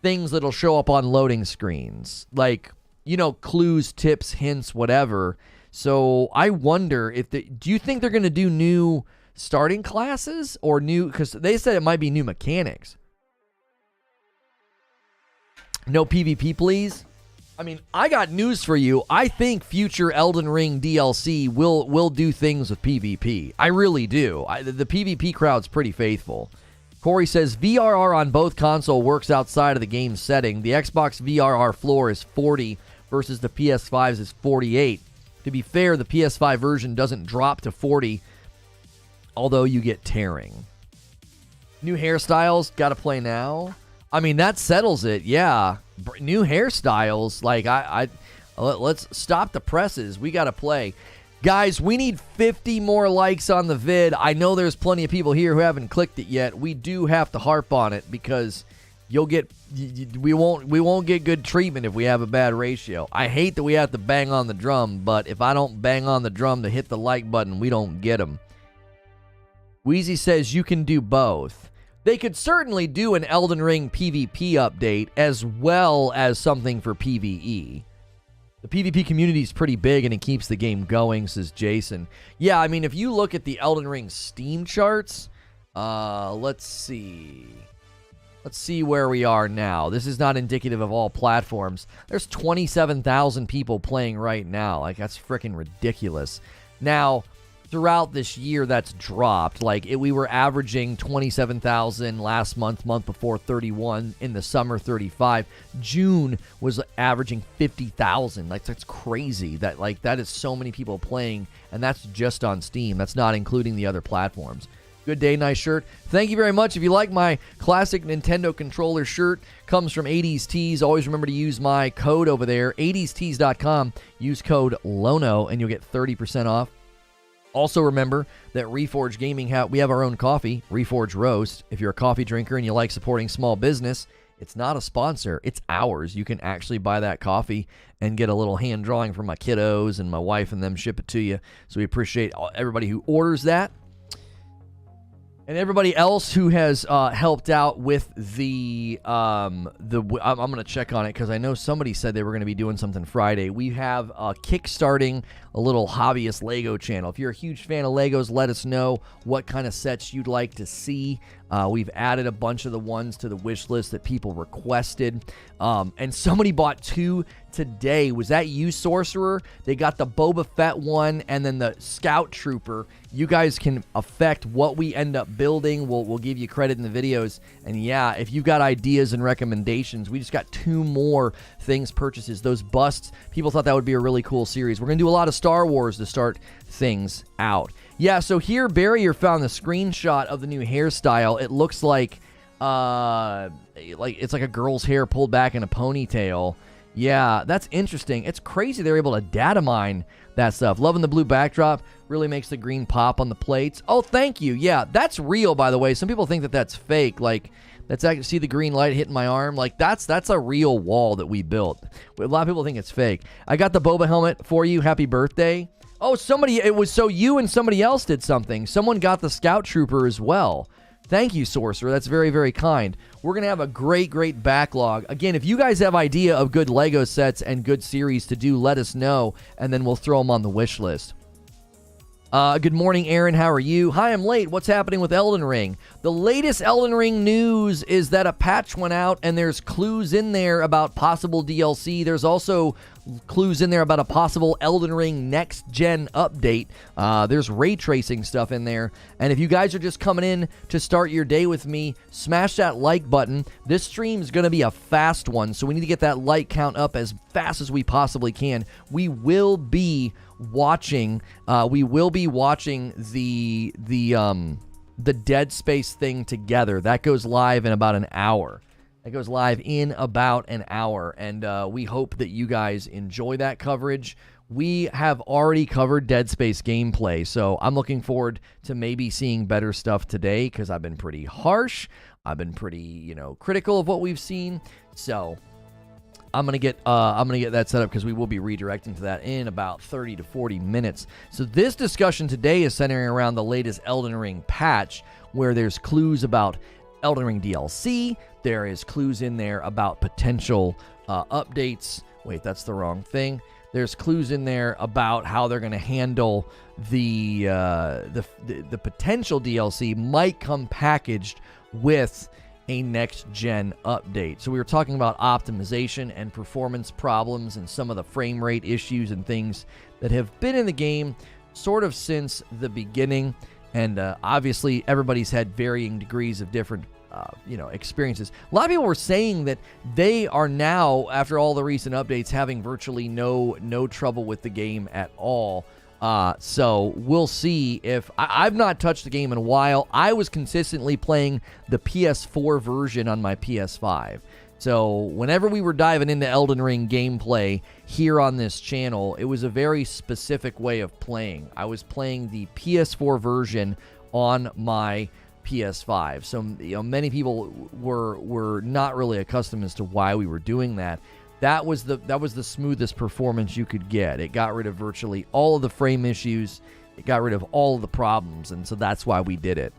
things that'll show up on loading screens. Like, you know, clues, tips, hints, whatever. So I wonder if do you think they're going to do new starting classes or new, because they said it might be new mechanics. No PvP, please. I mean, I got news for you. I think future Elden Ring DLC will do things with PvP. I really do. The PvP crowd's pretty faithful. Corey says, VRR on both console works outside of the game setting. The Xbox VRR floor is 40 versus the PS5's is 48. To be fair, the PS5 version doesn't drop to 40, although you get tearing. New hairstyles, gotta play now. I mean, that settles it, yeah. New hairstyles, like, let's stop the presses. We got to play. Guys, we need 50 more likes on the vid. I know there's plenty of people here who haven't clicked it yet. We do have to harp on it because we won't get good treatment if we have a bad ratio. I hate that we have to bang on the drum, but if I don't bang on the drum to hit the like button, we don't get them. Wheezy says you can do both. They could certainly do an Elden Ring PvP update as well as something for PvE. The PvP community is pretty big and it keeps the game going, says Jason. Yeah, I mean, if you look at the Elden Ring Steam charts, let's see. Let's see where we are now. This is not indicative of all platforms. There's 27,000 people playing right now. Like, that's freaking ridiculous. Now, throughout this year, that's dropped. Like, we were averaging 27,000 last month before 31, in the summer 35. June was averaging 50,000. Like, that's crazy. That is so many people playing, and that's just on Steam. That's not including the other platforms. Good day, nice shirt. Thank you very much. If you like my classic Nintendo controller shirt, comes from 80s Tees. Always remember to use my code over there, 80stees.com. Use code Lono, and you'll get 30% off. Also remember that Reforge Gaming, we have our own coffee, Reforge Roast. If you're a coffee drinker and you like supporting small business, it's not a sponsor, it's ours. You can actually buy that coffee and get a little hand drawing from my kiddos and my wife and them ship it to you. So we appreciate everybody who orders that. And everybody else who has helped out with I'm going to check on it because I know somebody said they were going to be doing something Friday. We have kickstarting a little hobbyist Lego channel. If you're a huge fan of Legos, let us know what kind of sets you'd like to see. We've added a bunch of the ones to the wish list that people requested. And somebody bought 2 today. Was that you, Sorcerer? They got the Boba Fett one and then the Scout Trooper. You guys can affect what we end up building. We'll give you credit in the videos. And yeah, if you've got ideas and recommendations, we just got 2 more things purchases. Those busts, people thought that would be a really cool series. We're going to do a lot of Star Wars to start things out. Yeah, so here Barrier found the screenshot of the new hairstyle. It looks like it's like a girl's hair pulled back in a ponytail. Yeah, that's interesting. It's crazy they're able to data mine that stuff. Loving the blue backdrop. Really makes the green pop on the plates. Oh, thank you. Yeah, that's real, by the way. Some people think that that's fake. Like, that's actually, see the green light hitting my arm? Like, that's a real wall that we built. A lot of people think it's fake. I got the Boba helmet for you. Happy birthday. Oh, so you and somebody else did something. Someone got the Scout Trooper as well. Thank you, Sorcerer. That's very, very kind. We're going to have a great, great backlog. Again, if you guys have idea of good Lego sets and good series to do, let us know, and then we'll throw them on the wish list. Good morning, Aaron. How are you? Hi, I'm late. What's happening with Elden Ring? The latest Elden Ring news is that a patch went out, and there's clues in there about possible DLC. There's also clues in there about a possible Elden Ring next-gen update. There's ray tracing stuff in there. And if you guys are just coming in to start your day with me, smash that like button. This stream is going to be a fast one, so we need to get that like count up as fast as we possibly can. We will be watching the Dead Space thing together. That goes live in about an hour. And we hope that you guys enjoy that coverage. We have already covered Dead Space gameplay, so I'm looking forward to maybe seeing better stuff today because I've been pretty harsh. I've been pretty, critical of what we've seen. So I'm gonna get that set up because we will be redirecting to that in about 30 to 40 minutes. So this discussion today is centering around the latest Elden Ring patch, where there's clues about Elden Ring DLC. There is clues in there about potential updates. Wait, that's the wrong thing. there's clues in there about how they're going to handle the potential DLC might come packaged with a next-gen update. So we were talking about optimization and performance problems and some of the frame rate issues and things that have been in the game sort of since the beginning. And obviously, everybody's had varying degrees of different experiences. A lot of people were saying that they are now, after all the recent updates, having virtually no trouble with the game at all. So we'll see if... I've not touched the game in a while. I was consistently playing the PS4 version on my PS5. So whenever we were diving into Elden Ring gameplay here on this channel, it was a very specific way of playing. I was playing the PS4 version on my PS5. So many people were not really accustomed as to why we were doing that. That was the smoothest performance you could get. It got rid of virtually all of the frame issues. It got rid of all of the problems, and so that's why we did it.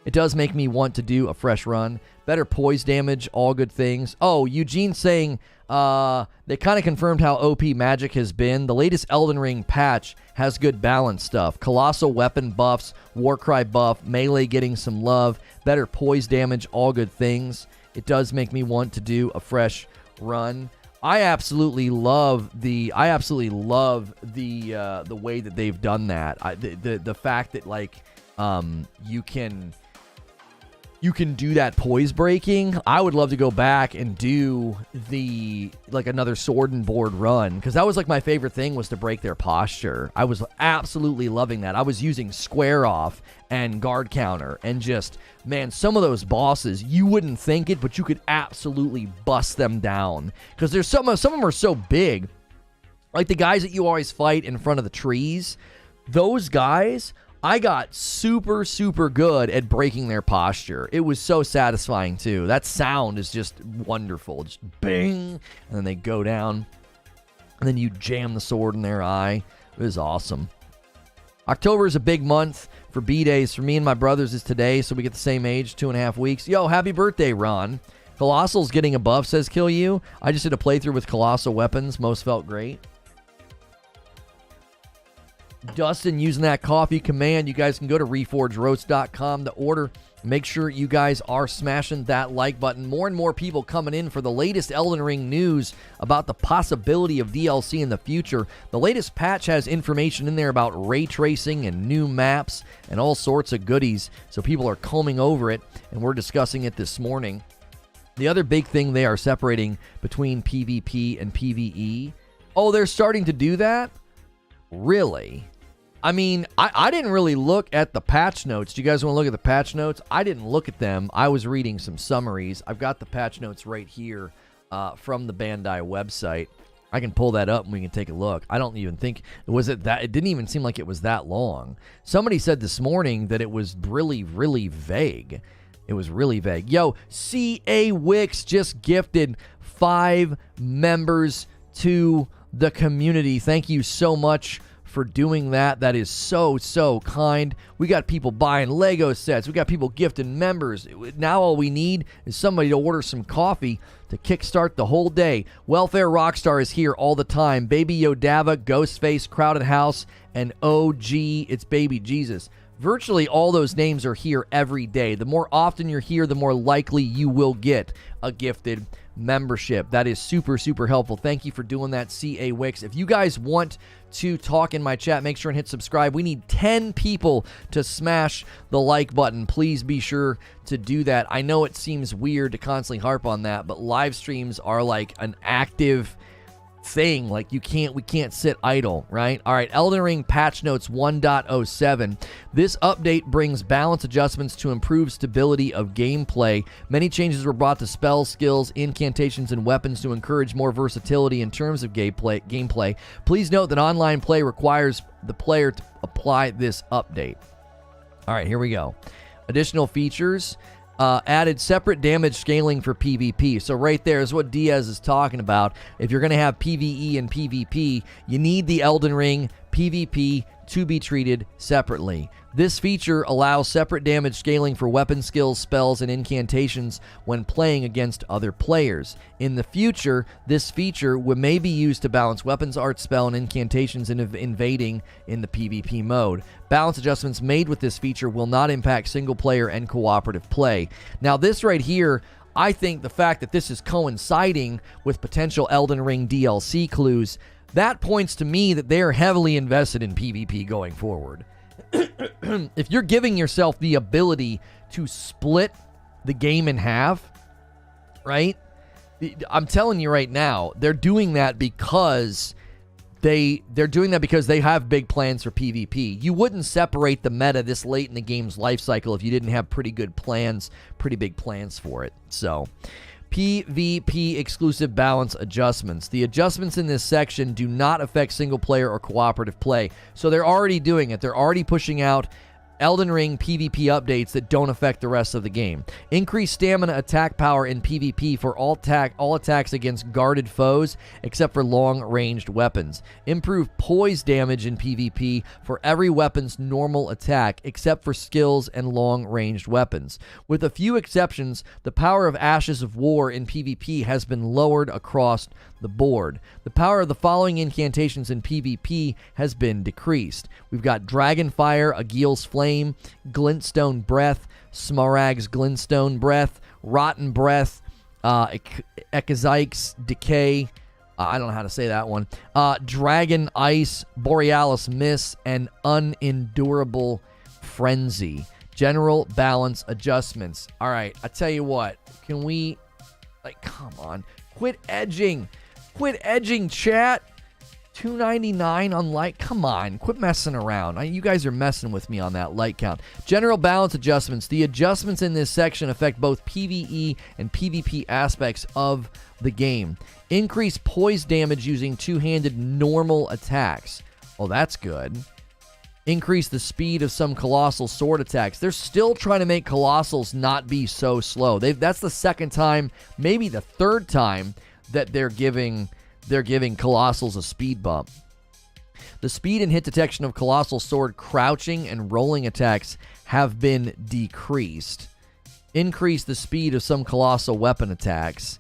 It does make me want to do a fresh run. Better poise damage, all good things. Oh, Eugene saying they kind of confirmed how OP magic has been. The latest Elden Ring patch has good balance stuff. Colossal weapon buffs, Warcry buff, melee getting some love, better poise damage, all good things. It does make me want to do a fresh run. I absolutely love the way that they've done that. The fact that you can do that poise breaking. I would love to go back and do another sword and board run, because that was my favorite thing, was to break their posture. I was absolutely loving that. I was using square off and guard counter, and just, man, some of those bosses, you wouldn't think it, but you could absolutely bust them down, because there's some of them are so big. Like the guys that you always fight in front of the trees, those guys, I got super, super good at breaking their posture. It was so satisfying, too. That sound is just wonderful. Just bang, and then they go down, and then you jam the sword in their eye. It was awesome. October is a big month for B-Days. For me and my brothers is today, so we get the same age, 2.5 weeks. Yo, happy birthday, Ron. Colossal's getting a buff, says Kill You. I just did a playthrough with Colossal weapons. Most felt great. Dustin using that coffee command. You guys can go to reforgeroast.com to order. Make sure you guys are smashing that like button. More and more people coming in for the latest Elden Ring news about the possibility of DLC in the future. The latest patch has information in there about ray tracing and new maps and all sorts of goodies. So people are combing over it, and we're discussing it this morning. The other big thing, they are separating between PvP and PvE. Oh, they're starting to do that? Really? I mean, I didn't really look at the patch notes. Do you guys want to look at the patch notes? I didn't look at them. I was reading some summaries. I've got the patch notes right here from the Bandai website. I can pull that up and we can take a look. I don't even think, it didn't even seem like it was that long. Somebody said this morning that it was really, really vague. It was really vague. Yo, C.A. Wicks just gifted 5 members to the community. Thank you so much for doing that. That is so, so kind. We got people buying Lego sets. We got people gifting members. Now all we need is somebody to order some coffee to kickstart the whole day. Welfare Rockstar is here all the time. Baby Yodava, Ghostface, Crowded House, and OG, it's Baby Jesus. Virtually all those names are here every day. The more often you're here, the more likely you will get a gifted membership. That is super, super helpful. Thank you for doing that, C.A. Wicks. If you guys want to talk in my chat, make sure and hit subscribe. We need 10 people to smash the like button. Please be sure to do that. I know it seems weird to constantly harp on that, but live streams are like an active thing. Like we can't sit idle, right? All right, Elden Ring patch notes 1.07. This update brings balance adjustments to improve stability of gameplay. Many changes were brought to spell skills, incantations, and weapons to encourage more versatility in terms of gameplay. Please note that online play requires the player to apply this update. All right, here we go. Additional features. Added separate damage scaling for PvP. So right there is what Diaz is talking about. If you're going to have PvE and PvP, you need the Elden Ring PvP to be treated separately. This feature allows separate damage scaling for weapon skills, spells, and incantations when playing against other players. In the future, this feature may be used to balance weapons, art, spell, and incantations invading in the PvP mode. Balance adjustments made with this feature will not impact single-player and cooperative play. Now, this right here, I think the fact that this is coinciding with potential Elden Ring DLC clues, that points to me that they are heavily invested in PvP going forward. If you're giving yourself the ability to split the game in half, right? I'm telling you right now, they're doing that because they have big plans for PvP. You wouldn't separate the meta this late in the game's life cycle if you didn't have pretty big plans for it. So, PvP exclusive balance adjustments. The adjustments in this section do not affect single player or cooperative play. So they're already doing it. They're already pushing out Elden Ring PvP updates that don't affect the rest of the game. Increase stamina attack power in PvP for all attacks against guarded foes except for long-ranged weapons. Improve poise damage in PvP for every weapon's normal attack except for skills and long-ranged weapons. With a few exceptions, the power of Ashes of War in PvP has been lowered across the board. The power of the following incantations in PvP has been decreased. We've got Dragonfire, Agil's Flame, Glintstone Breath, Smaragd's Glintstone Breath, Rotten Breath, Ekazike's Decay, I don't know how to say that one, Dragon Ice, Borealis Miss, and Unendurable Frenzy. General balance adjustments. All right, I tell you what, can we, come on, quit edging, chat. $2.99 on light. Come on, quit messing around. You guys are messing with me on that light count. General balance adjustments. The adjustments in this section affect both PvE and PvP aspects of the game. Increase poise damage using two-handed normal attacks. Oh, that's good. Increase the speed of some colossal sword attacks. They're still trying to make colossals not be so slow. That's the second time, maybe the third time, that they're giving Colossals a speed bump. The speed and hit detection of Colossal Sword crouching and rolling attacks have been decreased. Increase the speed of some Colossal weapon attacks.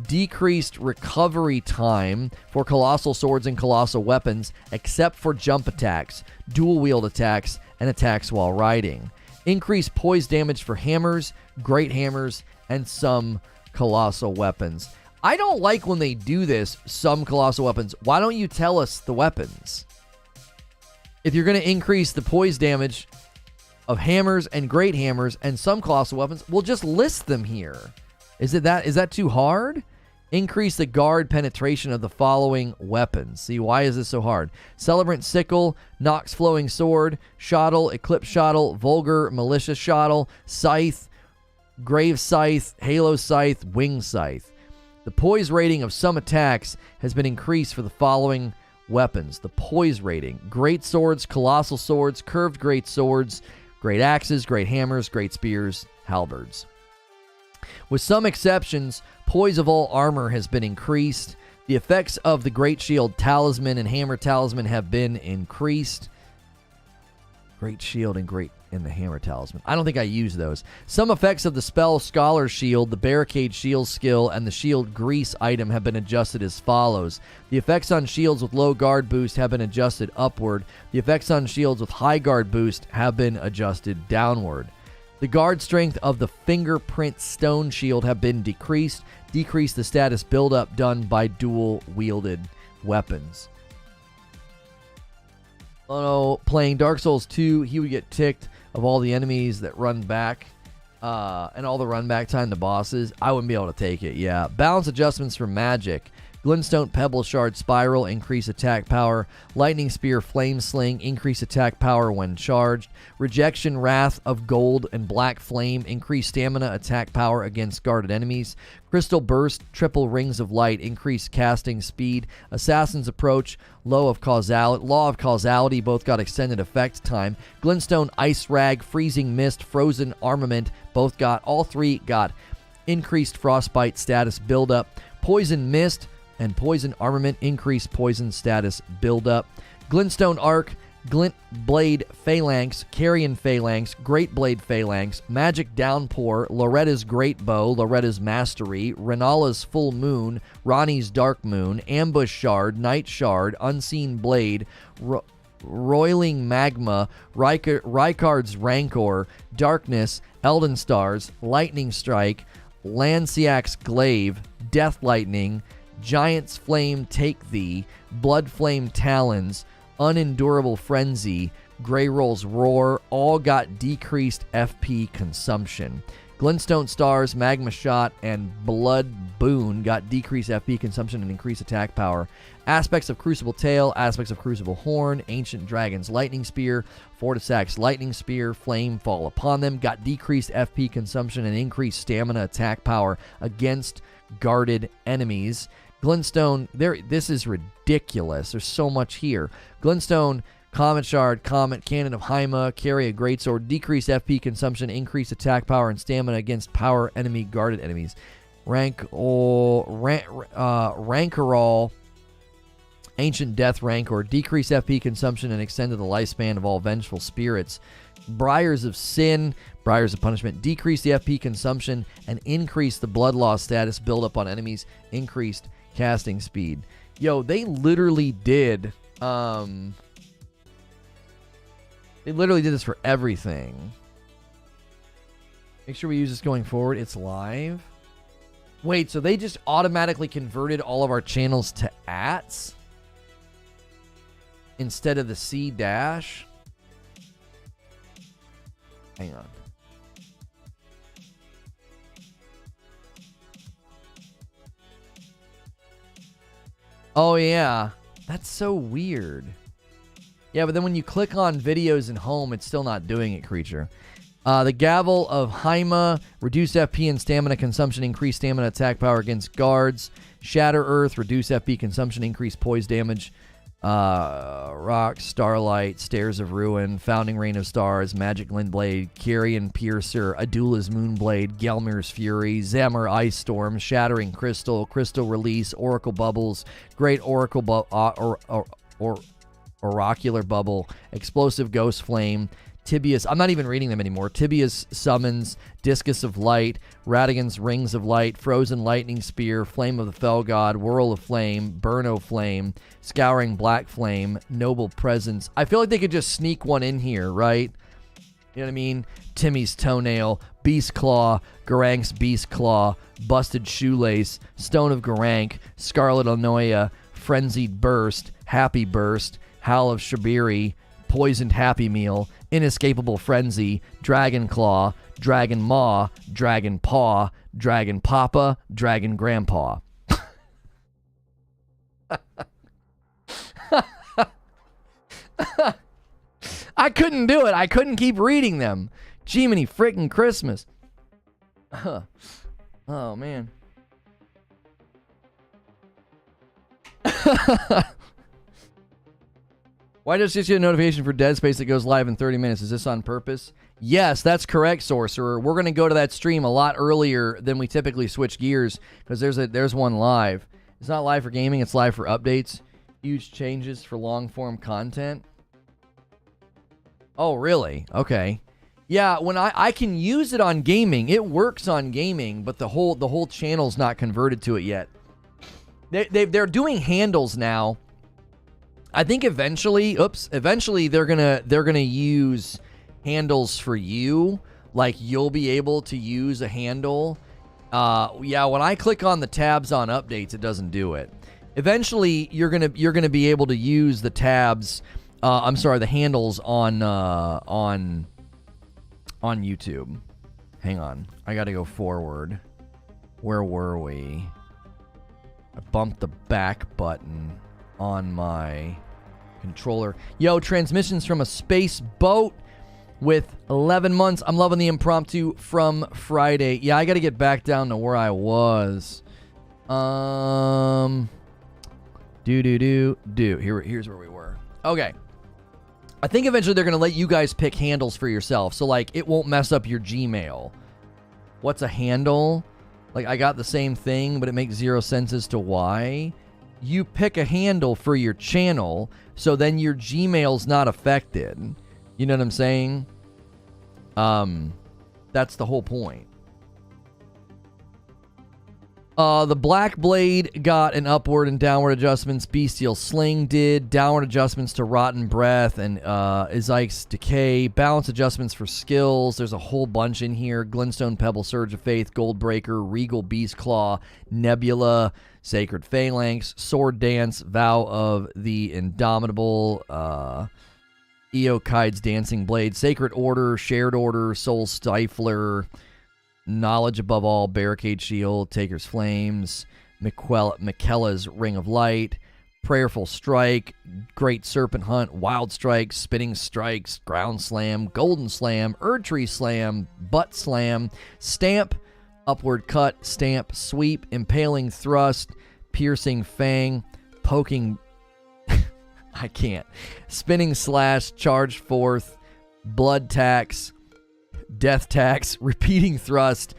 Decreased recovery time for Colossal Swords and Colossal weapons, except for jump attacks, dual wield attacks, and attacks while riding. Increased poise damage for hammers, great hammers, and some Colossal weapons. I don't like when they do this, some Colossal weapons. Why don't you tell us the weapons? If you're going to increase the poise damage of hammers and great hammers and some Colossal weapons, we'll just list them here. Is that too hard? Increase the guard penetration of the following weapons. See, why is this so hard? Celebrant Sickle, Nox Flowing Sword, Shottle, Eclipse Shottle, Vulgar, Malicious Shottle, Scythe, Grave Scythe, Halo Scythe, Wing Scythe. The poise rating of some attacks has been increased for the following weapons. The poise rating: great swords, colossal swords, curved great swords, great axes, great hammers, great spears, halberds. With some exceptions, poise of all armor has been increased. The effects of the Great Shield Talisman and Hammer Talisman have been increased. Great Shield and the Hammer Talisman. I don't think I use those. Some effects of the spell Scholar's Shield, the Barricade Shield skill, and the Shield Grease item have been adjusted as follows. The effects on shields with low guard boost have been adjusted upward. The effects on shields with high guard boost have been adjusted downward. The guard strength of the Fingerprint Stone Shield have been decreased. Decrease the status buildup done by dual-wielded weapons. Lono playing Dark Souls 2, he would get ticked of all the enemies that run back and all the run back time to bosses. I wouldn't be able to take it, yeah. Balance adjustments for magic. Glintstone Pebble Shard Spiral, increase attack power. Lightning Spear Flame Sling, increase attack power when charged. Rejection Wrath of Gold and Black Flame, increase stamina attack power against guarded enemies. Crystal Burst Triple Rings of Light, increase casting speed. Assassin's Approach, Law of Causality, both got extended effect time. Glintstone Ice Rag, Freezing Mist, Frozen Armament, all three got increased frostbite status buildup. Poison Mist and Poison Armament, increase poison status buildup. Glintstone Arc, Glint Blade Phalanx, Carrion Phalanx, Great Blade Phalanx, Magic Downpour, Loretta's Great Bow, Loretta's Mastery, Renala's Full Moon, Ronnie's Dark Moon, Ambush Shard, Night Shard, Unseen Blade, Roiling Magma, Rykard's Rancor, Darkness, Elden Stars, Lightning Strike, Lanciac's Glaive, Death Lightning, Giant's Flame Take Thee, Blood Flame Talons, Unendurable Frenzy, Greyroll's Roar, all got decreased FP consumption. Glintstone Stars, Magma Shot, and Blood Boon got decreased FP consumption and increased attack power. Aspects of Crucible Tail, Aspects of Crucible Horn, Ancient Dragon's Lightning Spear, Fortisac's Lightning Spear, Flame Fall Upon Them, got decreased FP consumption and increased stamina attack power against guarded enemies. Glintstone, this is ridiculous. There's so much here. Glintstone, Comet Shard, Comet, Cannon of Haima, Carry a Greatsword, decrease FP consumption, increase attack power and stamina against power enemy guarded enemies. Rancorol, Ancient Death Rancor, decrease FP consumption and extended the lifespan of all vengeful spirits. Briars of Sin, Briars of Punishment, decrease the FP consumption and increase the blood loss status build up on enemies, increased casting speed. Yo, they literally did this for everything. Make sure we use this going forward. It's live. Wait, so they just automatically converted all of our channels to ats instead of the C dash? Hang on. Oh, yeah. That's so weird. Yeah, but then when you click on videos and home, it's still not doing it, creature. The Gavel of Haima, reduce FP and stamina consumption, increase stamina attack power against guards. Shatter Earth, reduce FP consumption, increase poise damage. Rock, Starlight, Stairs of Ruin, Founding Rain of Stars, Magic Lindblade, Kyrian Piercer, Adula's Moonblade, Gelmir's Fury, Zammer Ice Storm, Shattering Crystal, Crystal Release, Oracle Bubbles, Great Oracle Oracular Bubble, Explosive Ghost Flame, Tibius, I'm not even reading them anymore. Tibius Summons, Discus of Light, Radigan's Rings of Light, Frozen Lightning Spear, Flame of the Fell God, Whirl of Flame, Burno Flame, Scouring Black Flame, Noble Presence. I feel like they could just sneak one in here, right? You know what I mean? Timmy's Toenail, Beast Claw, Garank's Beast Claw, Busted Shoelace, Stone of Garank, Scarlet Onoya, Frenzied Burst, Happy Burst, Howl of Shabiri, Poisoned Happy Meal, Inescapable Frenzy, Dragon Claw, Dragon Maw, Dragon Paw, Dragon Papa, Dragon Grandpa. I couldn't do it. I couldn't keep reading them. Jiminy frickin' Christmas. Oh, man. Why does this get a notification for Dead Space that goes live in 30 minutes? Is this on purpose? Yes, that's correct, Sorcerer. We're going to go to that stream a lot earlier than we typically switch gears because there's one live. It's not live for gaming. It's live for updates. Huge changes for long-form content. Oh, really? Okay. Yeah, when I can use it on gaming. It works on gaming, but the whole channel's not converted to it yet. They're doing handles now. I think eventually they're gonna use handles for you. Like you'll be able to use a handle. Yeah, when I click on the tabs on updates, it doesn't do it. Eventually, you're gonna be able to use the tabs. The handles on YouTube. Hang on, I gotta go forward. Where were we? I bumped the back button on my controller. Yo, transmissions from a space boat with 11 months. I'm loving the impromptu from Friday. Yeah, I got to get back down to where I was. Here's where we were. Okay. I think eventually they're going to let you guys pick handles for yourself. So, like, it won't mess up your Gmail. What's a handle? Like, I got the same thing, but it makes zero sense as to why. you pick a handle for your channel, so then your Gmail's not affected. You know what I'm saying? That's the whole point. The Black Blade got an upward and downward adjustments. Bestial Sling did. Downward adjustments to Rotten Breath and Izike's Decay. Balance adjustments for skills. There's a whole bunch in here. Glintstone Pebble, Surge of Faith, Goldbreaker, Regal Beast Claw, Nebula, Sacred Phalanx, Sword Dance, Vow of the Indomitable, Eokai's Dancing Blade, Sacred Order, Shared Order, Soul Stifler, Knowledge Above All, Barricade Shield, Taker's Flames, Miquella's Ring of Light, Prayerful Strike, Great Serpent Hunt, Wild Strike, Spinning Strikes, Ground Slam, Golden Slam, Erdtree Slam, Butt Slam, Stamp, Upward Cut, Stamp, Sweep, Impaling Thrust, Piercing Fang, Poking... I can't. Spinning Slash, Charge Forth, Blood Tax, Death Tax, Repeating Thrust,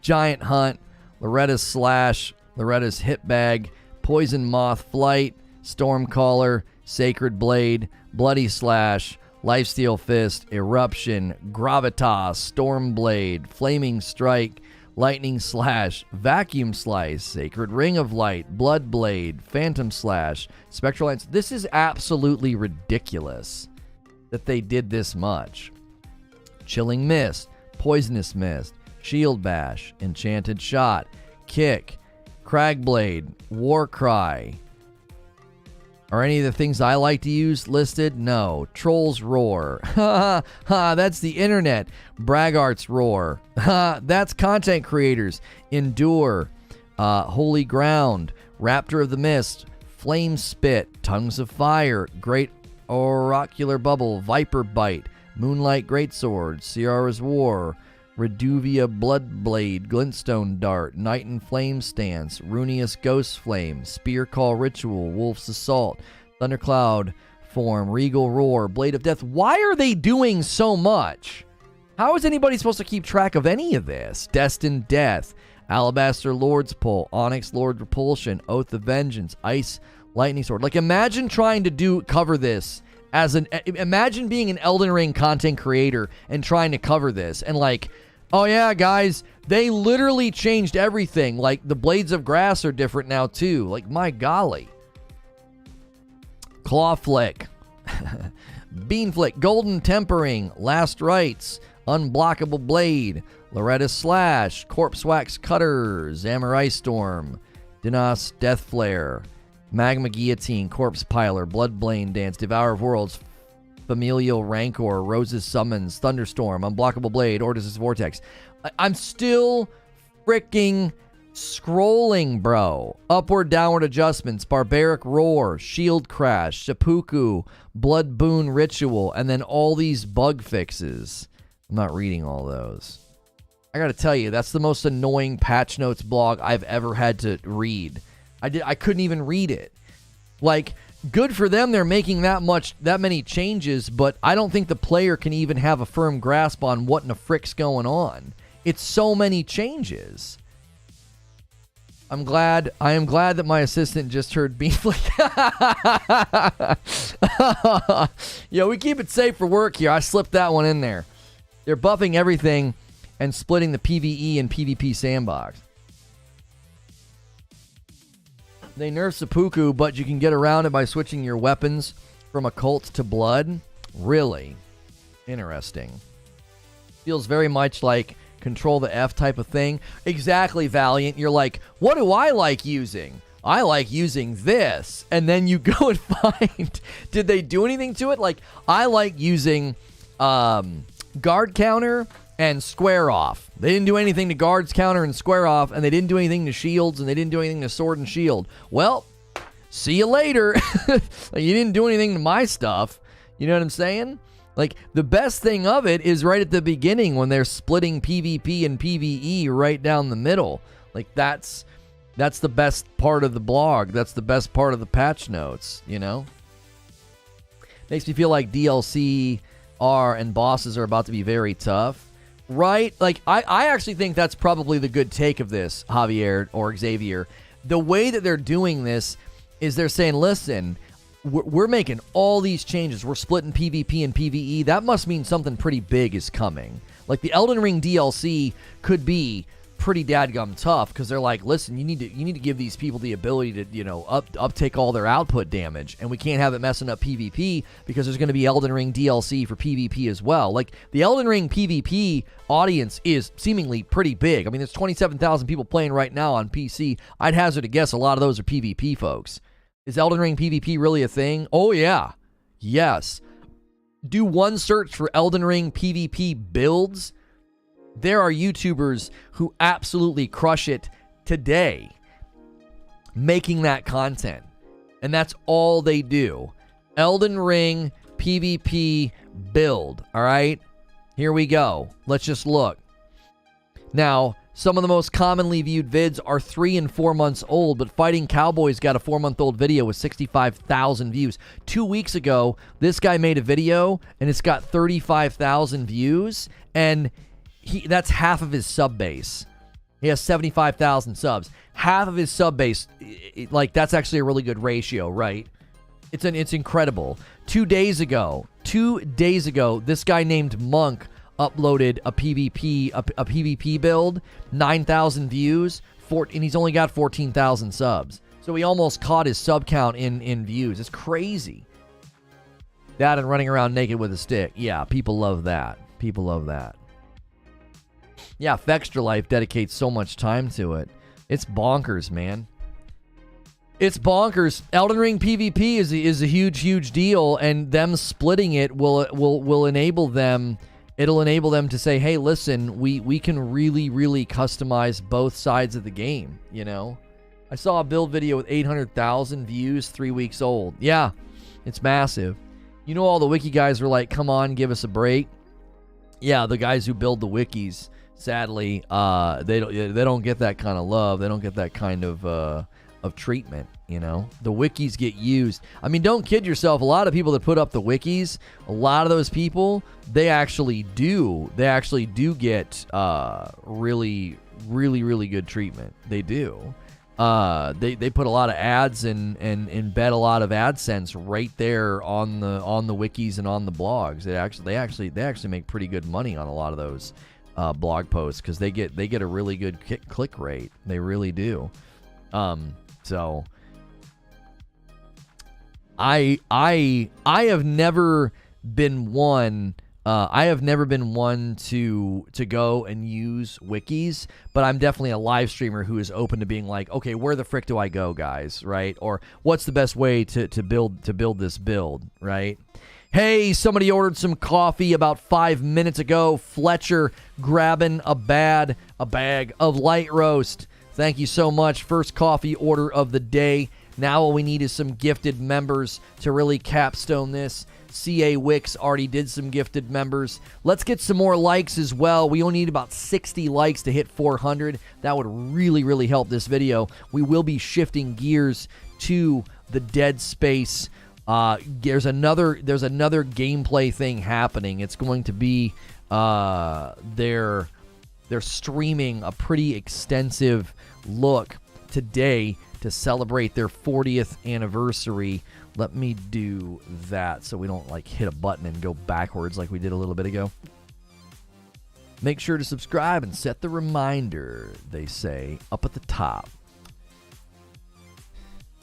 Giant Hunt, Loretta's Slash, Loretta's Hit Bag, Poison Moth Flight, Stormcaller, Sacred Blade, Bloody Slash, Lifesteal Fist, Eruption, Gravitas, Storm Blade, Flaming Strike, Lightning Slash, Vacuum Slice, Sacred Ring of Light, Blood Blade, Phantom Slash, Spectral Lance. This is absolutely ridiculous that they did this much. Chilling Mist, Poisonous Mist, Shield Bash, Enchanted Shot, Kick, Cragblade, Warcry. Are any of the things I like to use listed? No. Troll's Roar. Ha ha, that's the internet. Braggart's Roar. Ha, that's content creators. Endure, Holy Ground, Raptor of the Mist, Flame Spit, Tongues of Fire, Great Oracular Bubble, Viper Bite, Moonlight Greatsword, Ciara's War, Reduvia Bloodblade, Glintstone Dart, Night and Flame Stance, Runius Ghost Flame, Spear Call Ritual, Wolf's Assault, Thundercloud Form, Regal Roar, Blade of Death. Why are they doing so much? How is anybody supposed to keep track of any of this? Destined Death, Alabaster Lord's Pull, Onyx Lord Repulsion, Oath of Vengeance, Ice Lightning Sword. Like, imagine trying to cover this as imagine being an Elden Ring content creator and trying to cover this and like, oh yeah, guys, they literally changed everything. Like, the Blades of Grass are different now too. Like, my golly. Claw Flick, Bean Flick, Golden Tempering, Last Rites, Unblockable Blade, Loretta's Slash, Corpse Wax Cutter, Samurai Storm, Dinos Death Flare, Magma Guillotine, Corpse Piler, Bloodblade Dance, Devour of Worlds, Familial Rancor, Rose's Summons, Thunderstorm, Unblockable Blade, Ortis' Vortex. I'm still freaking scrolling, bro. Upward, downward adjustments, Barbaric Roar, Shield Crash, Seppuku, Blood Boon Ritual, and then all these bug fixes. I'm not reading all those. I gotta tell you, that's the most annoying patch notes blog I've ever had to read. I couldn't even read it. Like, good for them, they're making that many changes, but I don't think the player can even have a firm grasp on what in the frick's going on. It's so many changes. I am glad that my assistant just heard Beanflick. Yeah, we keep it safe for work here. I slipped that one in there. They're buffing everything and splitting the PvE and PvP sandbox. They nerf Seppuku, but you can get around it by switching your weapons from occult to blood. Really? Interesting. Feels very much like Control the F type of thing. Exactly, Valiant. You're like, what do I like using? I like using this. And then you go and find, did they do anything to it? Like, I like using guard counter and square off. They didn't do anything to guards counter and square off, and they didn't do anything to shields, and they didn't do anything to sword and shield. Well, see you later. Like, you didn't do anything to my stuff. You know what I'm saying? Like, the best thing of it is right at the beginning when they're splitting PvP and PvE right down the middle. Like, that's the best part of the blog. That's the best part of the patch notes, you know? Makes me feel like DLC and bosses are about to be very tough. Right? Like, I actually think that's probably the good take of this, Javier or Xavier. The way that they're doing this is they're saying, listen, we're making all these changes. We're splitting PvP and PvE. That must mean something pretty big is coming. Like the Elden Ring DLC could be pretty dadgum tough because they're like, listen, you need to give these people the ability to, you know, uptake all their output damage, and we can't have it messing up PvP because there's going to be Elden Ring DLC for PvP as well. Like the Elden Ring PvP audience is seemingly pretty big. I mean, there's 27,000 people playing right now on PC. I'd hazard a guess a lot of those are PvP folks. Is Elden Ring PvP really a thing? Oh yeah, yes. Do one search for Elden Ring PvP builds. There are YouTubers who absolutely crush it today making that content. And that's all they do. Elden Ring PvP build. All right? Here we go. Let's just look. Now, some of the most commonly viewed vids are 3 and 4 months old, but Fighting Cowboys got a 4-month-old video with 65,000 views. 2 weeks ago, this guy made a video, and it's got 35,000 views, and that's half of his sub base. He has 75,000 subs. Half of his sub base, like, that's actually a really good ratio, right? It's incredible. 2 days ago, this guy named Monk uploaded a PvP build, 9,000 views, and he's only got 14,000 subs. So he almost caught his sub count in views. It's crazy. That and running around naked with a stick. Yeah, people love that. People love that. Yeah, Fextra Life dedicates so much time to it. It's bonkers, man. It's bonkers. Elden Ring PvP is a huge deal, and them splitting it will enable them. It'll enable them to say, hey, listen, we can really customize both sides of the game, you know? I saw a build video with 800,000 views, 3 weeks old. Yeah, it's massive. You know, all the wiki guys were like, come on, give us a break. Yeah, the guys who build the wikis, sadly, they don't get that kind of love. They don't get that kind of treatment, you know? The wikis get used. I mean, don't kid yourself. A lot of people that put up the wikis, a lot of those people, they actually do get really good treatment. They do. They put a lot of ads and embed a lot of AdSense right there on the wikis and on the blogs. They actually make pretty good money on a lot of those blog posts because they get a really good click rate. They really do. So I have never been one. I have never been one to go and use wikis, but I'm definitely a live streamer who is open to being like, okay, where the frick do I go, guys, right? Or what's the best way to build this build, right? Hey, somebody ordered some coffee about 5 minutes ago. Fletcher grabbing a bag of light roast. Thank you so much. First coffee order of the day. Now all we need is some gifted members to really capstone this. CA Wicks already did some gifted members. Let's get some more likes as well. We only need about 60 likes to hit 400. That would really help this video. We will be shifting gears to the Dead Space. There's another gameplay thing happening. It's going to be they're streaming a pretty extensive look today to celebrate their 40th anniversary. Let me do that so we don't like hit a button and go backwards like we did a little bit ago. Make sure to subscribe and set the reminder, they say, up at the top.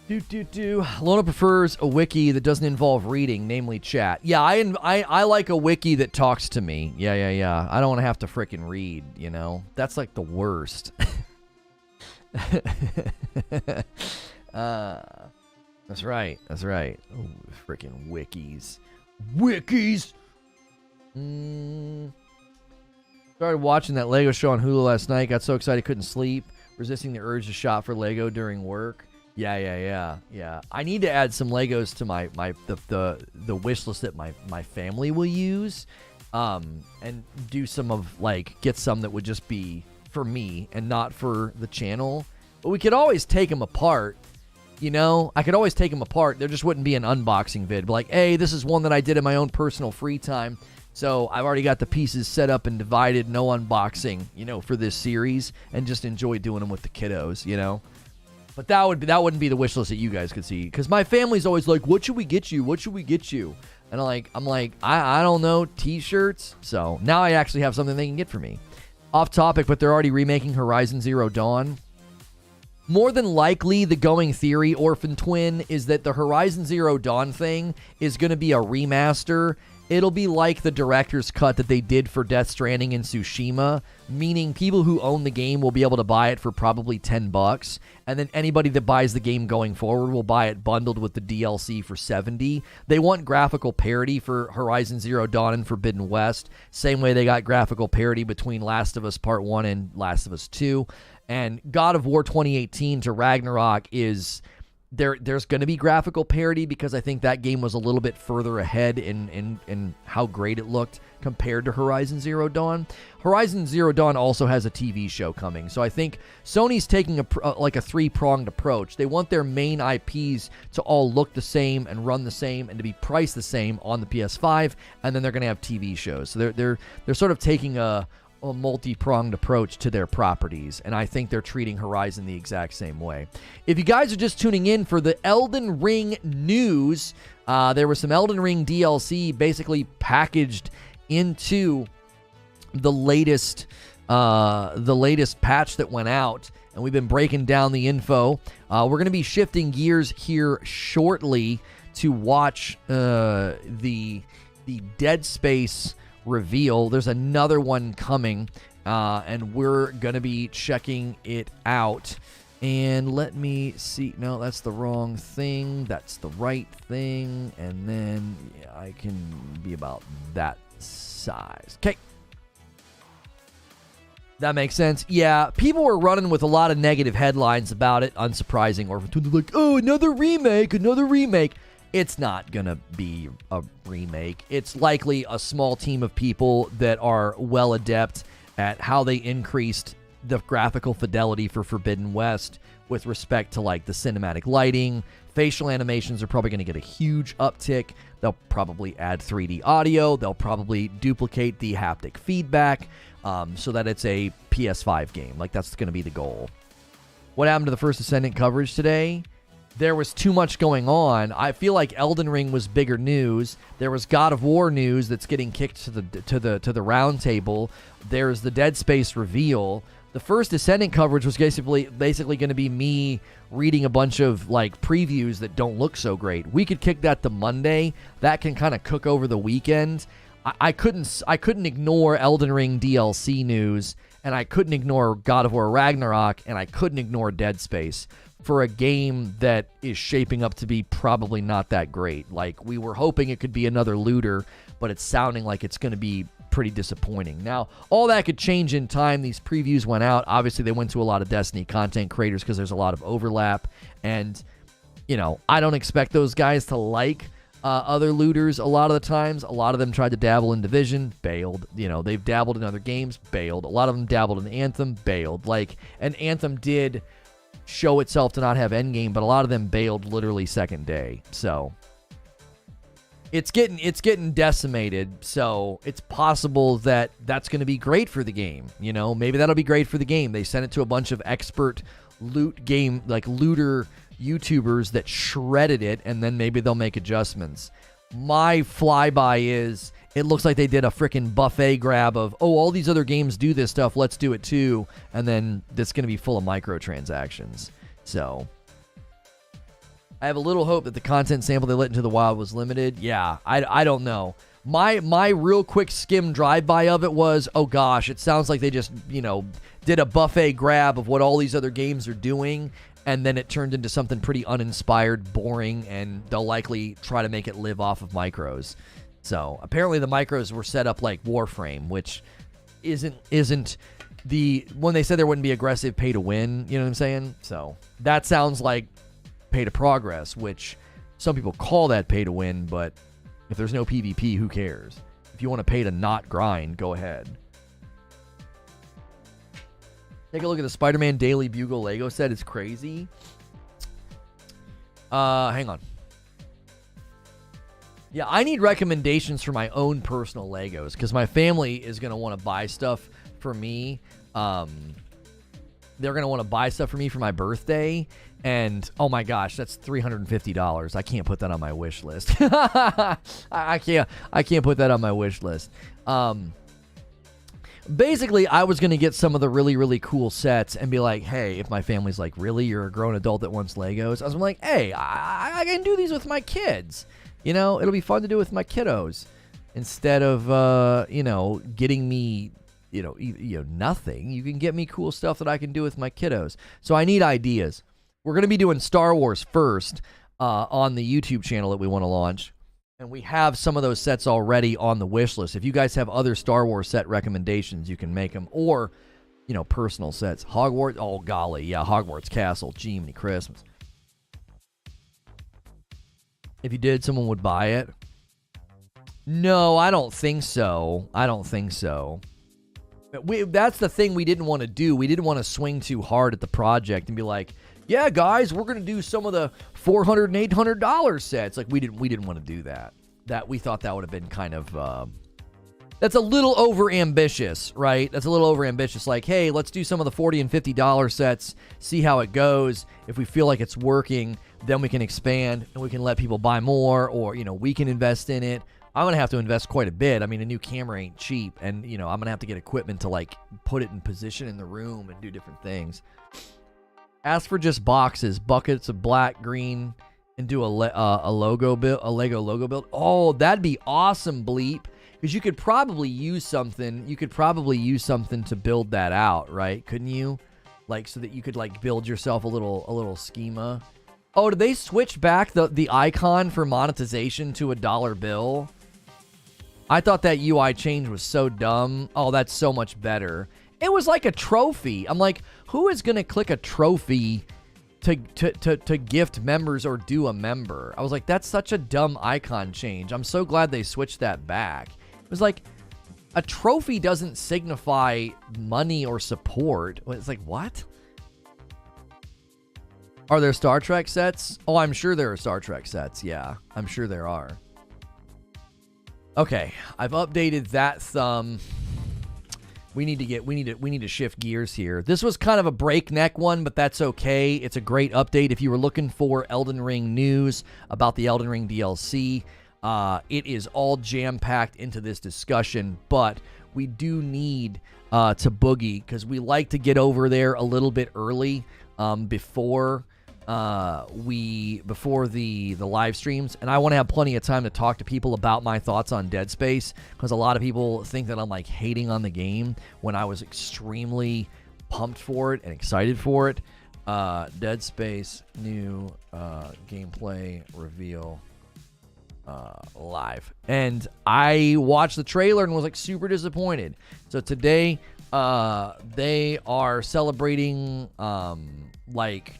Lono prefers a wiki that doesn't involve reading, namely chat. Yeah, I like a wiki that talks to me. Yeah. I don't want to have to frickin' read, you know? That's like the worst. That's right. Oh, frickin' wikis. Started watching that Lego show on Hulu last night. Got so excited couldn't sleep. Resisting the urge to shop for Lego during work. Yeah. I need to add some Legos to the wish list that my family will use, and do some of get some that would just be for me and not for the channel. But we could always take them apart, you know. I could always take them apart. There just wouldn't be an unboxing vid. But hey, this is one that I did in my own personal free time. So I've already got the pieces set up and divided. No unboxing, you know, for this series, and just enjoy doing them with the kiddos, you know. But that wouldn't be the wish list that you guys could see, because my family's always like, what should we get you? What should we get you? And I'm like, I don't know, t-shirts. So now I actually have something they can get for me. Off topic, but they're already remaking Horizon Zero Dawn. More than likely, the going theory, Orphan Twin, is that the Horizon Zero Dawn thing is going to be a remaster. It'll be like the director's cut that they did for Death Stranding and Tsushima, meaning people who own the game will be able to buy it for probably $10, and then anybody that buys the game going forward will buy it bundled with the DLC for $70. They want graphical parity for Horizon Zero Dawn and Forbidden West, same way they got graphical parity between Last of Us Part 1 and Last of Us 2. And God of War 2018 to Ragnarok is... There's going to be graphical parity, because I think that game was a little bit further ahead in how great it looked compared to Horizon Zero Dawn. Horizon Zero Dawn also has a TV show coming, so I think Sony's taking a three-pronged approach. They want their main IPs to all look the same and run the same and to be priced the same on the PS5, and then they're going to have TV shows. So they're sort of taking a multi-pronged approach to their properties, and I think they're treating Horizon the exact same way. If you guys are just tuning in for the Elden Ring news, there was some Elden Ring DLC basically packaged into the latest patch that went out, and we've been breaking down the info. We're going to be shifting gears here shortly to watch the Dead Space reveal. There's another one coming, and we're gonna be checking it out. And let me see. No, that's the wrong thing. That's the right thing. And then I can be about that size. Okay, that makes sense. Yeah, people were running with a lot of negative headlines about it. Unsurprising. Or like, oh, another remake. It's not going to be a remake. It's likely a small team of people that are well adept at how they increased the graphical fidelity for Forbidden West with respect to like the cinematic lighting. Facial animations are probably going to get a huge uptick. They'll probably add 3D audio. They'll probably duplicate the haptic feedback so that it's a PS5 game. Like, that's going to be the goal. What happened to the First Ascendant coverage today? There was too much going on. I feel like Elden Ring was bigger news. There was God of War news that's getting kicked to the round table. There's the Dead Space reveal. The First Ascendant coverage was basically going to be me reading a bunch of like previews that don't look so great. We could kick that to Monday. That can kind of cook over the weekend. I couldn't ignore Elden Ring DLC news, and I couldn't ignore God of War Ragnarok, and I couldn't ignore Dead Space for a game that is shaping up to be probably not that great. Like, we were hoping it could be another looter, but it's sounding like it's going to be pretty disappointing. Now, all that could change in time. These previews went out. Obviously, they went to a lot of Destiny content creators because there's a lot of overlap. And, you know, I don't expect those guys to like other looters a lot of the times. A lot of them tried to dabble in Division, bailed. You know, they've dabbled in other games, bailed. A lot of them dabbled in Anthem, bailed. Like, and Anthem did show itself to not have endgame, but a lot of them bailed literally second day. So it's getting decimated. So it's possible that that's going to be great for the game. You know, maybe that'll be great for the game. They sent it to a bunch of expert looter YouTubers that shredded it, and then maybe they'll make adjustments. My flyby is, it looks like they did a freaking buffet grab of, oh, all these other games do this stuff, let's do it too, and then it's going to be full of microtransactions. So I have a little hope that the content sample they let into the wild was limited. Yeah, I don't know. My real quick skim drive-by of it was, oh gosh, it sounds like they just, you know, did a buffet grab of what all these other games are doing, and then it turned into something pretty uninspired, boring, and they'll likely try to make it live off of micros. So apparently the micros were set up like Warframe, which isn't the, when they said there wouldn't be aggressive pay to win, you know what I'm saying? So that sounds like pay to progress, which some people call that pay to win, but if there's no PvP, who cares? If you want to pay to not grind, go ahead. Take a look at the Spider-Man Daily Bugle Lego set. It's crazy. Hang on. Yeah, I need recommendations for my own personal Legos because my family is going to want to buy stuff for me. they're going to want to buy stuff for me for my birthday. And, oh my gosh, that's $350. I can't put that on my wish list. I can't put that on my wish list. Basically, I was going to get some of the really, really cool sets and be like, hey, if my family's like, really? You're a grown adult that wants Legos? I was like, hey, I can do these with my kids. You know, it'll be fun to do with my kiddos. Instead of, getting me, nothing. You can get me cool stuff that I can do with my kiddos. So I need ideas. We're going to be doing Star Wars first on the YouTube channel that we want to launch. And we have some of those sets already on the wish list. If you guys have other Star Wars set recommendations, you can make them. Or, personal sets. Hogwarts. Oh, golly. Yeah, Hogwarts Castle. Jiminy Christmas. If you did, someone would buy it. No, I don't think so. That's the thing we didn't want to do. We didn't want to swing too hard at the project and be like, yeah, guys, we're going to do some of the $400 and $800 sets. Like, we didn't want to do that. We thought that would have been kind of, that's a little over ambitious, right? That's a little over ambitious. Like, hey, let's do some of the $40 and $50 sets, see how it goes. If we feel like it's working, then we can expand and we can let people buy more, or, we can invest in it. I'm going to have to invest quite a bit. I mean, a new camera ain't cheap, and, I'm going to have to get equipment to, like, put it in position in the room and do different things. Ask for just boxes, buckets of black, green, and do a Lego logo build. Oh, that'd be awesome, Bleep, because you could probably use something. You could probably use something to build that out, right? Couldn't you? Like, so that you could, like, build yourself a little schema. Oh, did they switch back the icon for monetization to a dollar bill? I thought that UI change was so dumb. Oh, that's so much better. It was like a trophy. I'm like, who is going to click a trophy to gift members or do a member? I was like, that's such a dumb icon change. I'm so glad they switched that back. It was like, a trophy doesn't signify money or support. It's like, what? Are there Star Trek sets? Oh, I'm sure there are Star Trek sets. Yeah, I'm sure there are. Okay, I've updated that thumb. We need to shift gears here. This was kind of a breakneck one, but that's okay. It's a great update. If you were looking for Elden Ring news about the Elden Ring DLC, it is all jam-packed into this discussion, but we do need to boogie, because we like to get over there a little bit early before the live streams, and I want to have plenty of time to talk to people about my thoughts on Dead Space, because a lot of people think that I'm like hating on the game when I was extremely pumped for it and excited for it. Dead Space new gameplay reveal live, and I watched the trailer and was like super disappointed. So today they are celebrating like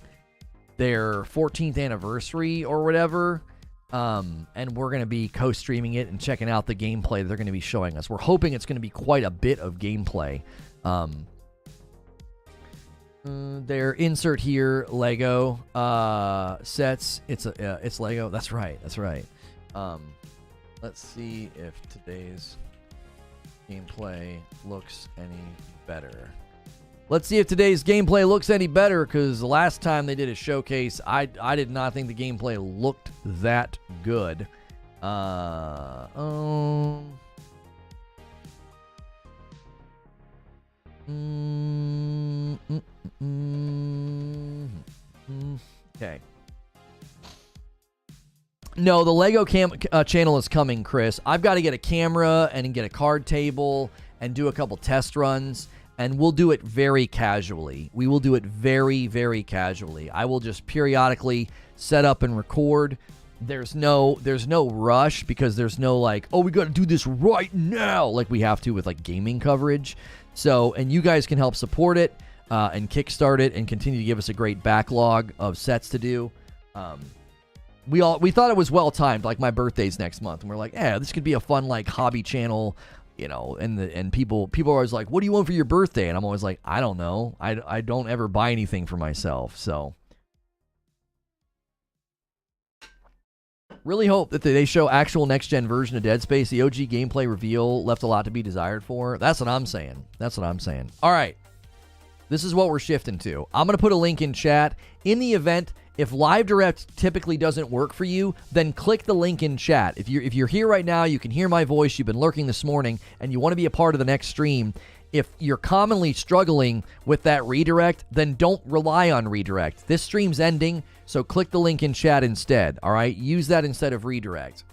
their 14th anniversary or whatever, and we're going to be co-streaming it and checking out the gameplay that they're going to be showing us. We're hoping it's going to be quite a bit of gameplay. Their insert here, Lego sets. It's Lego. That's right. Let's see if today's gameplay looks any better. Let's see if today's gameplay looks any better, because the last time they did a showcase, I did not think the gameplay looked that good. Okay. No, the Lego channel is coming, Chris. I've got to get a camera and get a card table and do a couple test runs. And we'll do it very casually. We will do it very, very casually. I will just periodically set up and record. There's no rush, because there's no like, oh, we got to do this right now, like we have to with like gaming coverage. So, and you guys can help support it and kickstart it and continue to give us a great backlog of sets to do. We thought it was well timed. Like, my birthday's next month, and we're like, yeah, this could be a fun like hobby channel. And people are always like, what do you want for your birthday? And I'm always like, I don't know. I don't ever buy anything for myself. So really hope that they show actual next-gen version of Dead Space. The OG gameplay reveal left a lot to be desired for. That's what I'm saying. All right. This is what we're shifting to. I'm going to put a link in chat. In the event, if Live Direct typically doesn't work for you, then click the link in chat. If you're here right now, you can hear my voice, you've been lurking this morning, and you want to be a part of the next stream, if you're commonly struggling with that redirect, then don't rely on redirect. This stream's ending, so click the link in chat instead, all right? Use that instead of redirect.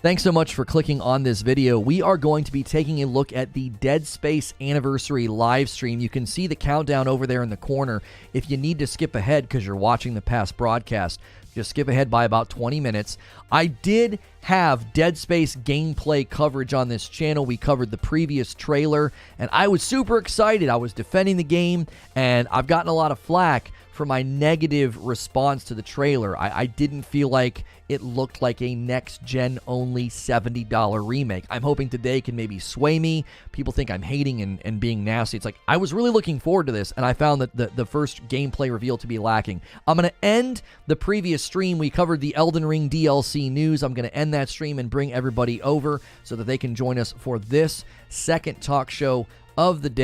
Thanks so much for clicking on this video. We are going to be taking a look at the Dead Space Anniversary live stream. You can see the countdown over there in the corner. If you need to skip ahead because you're watching the past broadcast, just skip ahead by about 20 minutes. I did have Dead Space gameplay coverage on this channel. We covered the previous trailer, and I was super excited. I was defending the game, and I've gotten a lot of flack for my negative response to the trailer. I didn't feel like it looked like a next-gen only $70 remake. I'm hoping today can maybe sway me. People think I'm hating and being nasty. It's like, I was really looking forward to this, and I found that the first gameplay reveal to be lacking. I'm going to end the previous stream. We covered the Elden Ring DLC news. I'm going to end that stream and bring everybody over so that they can join us for this second talk show of the day.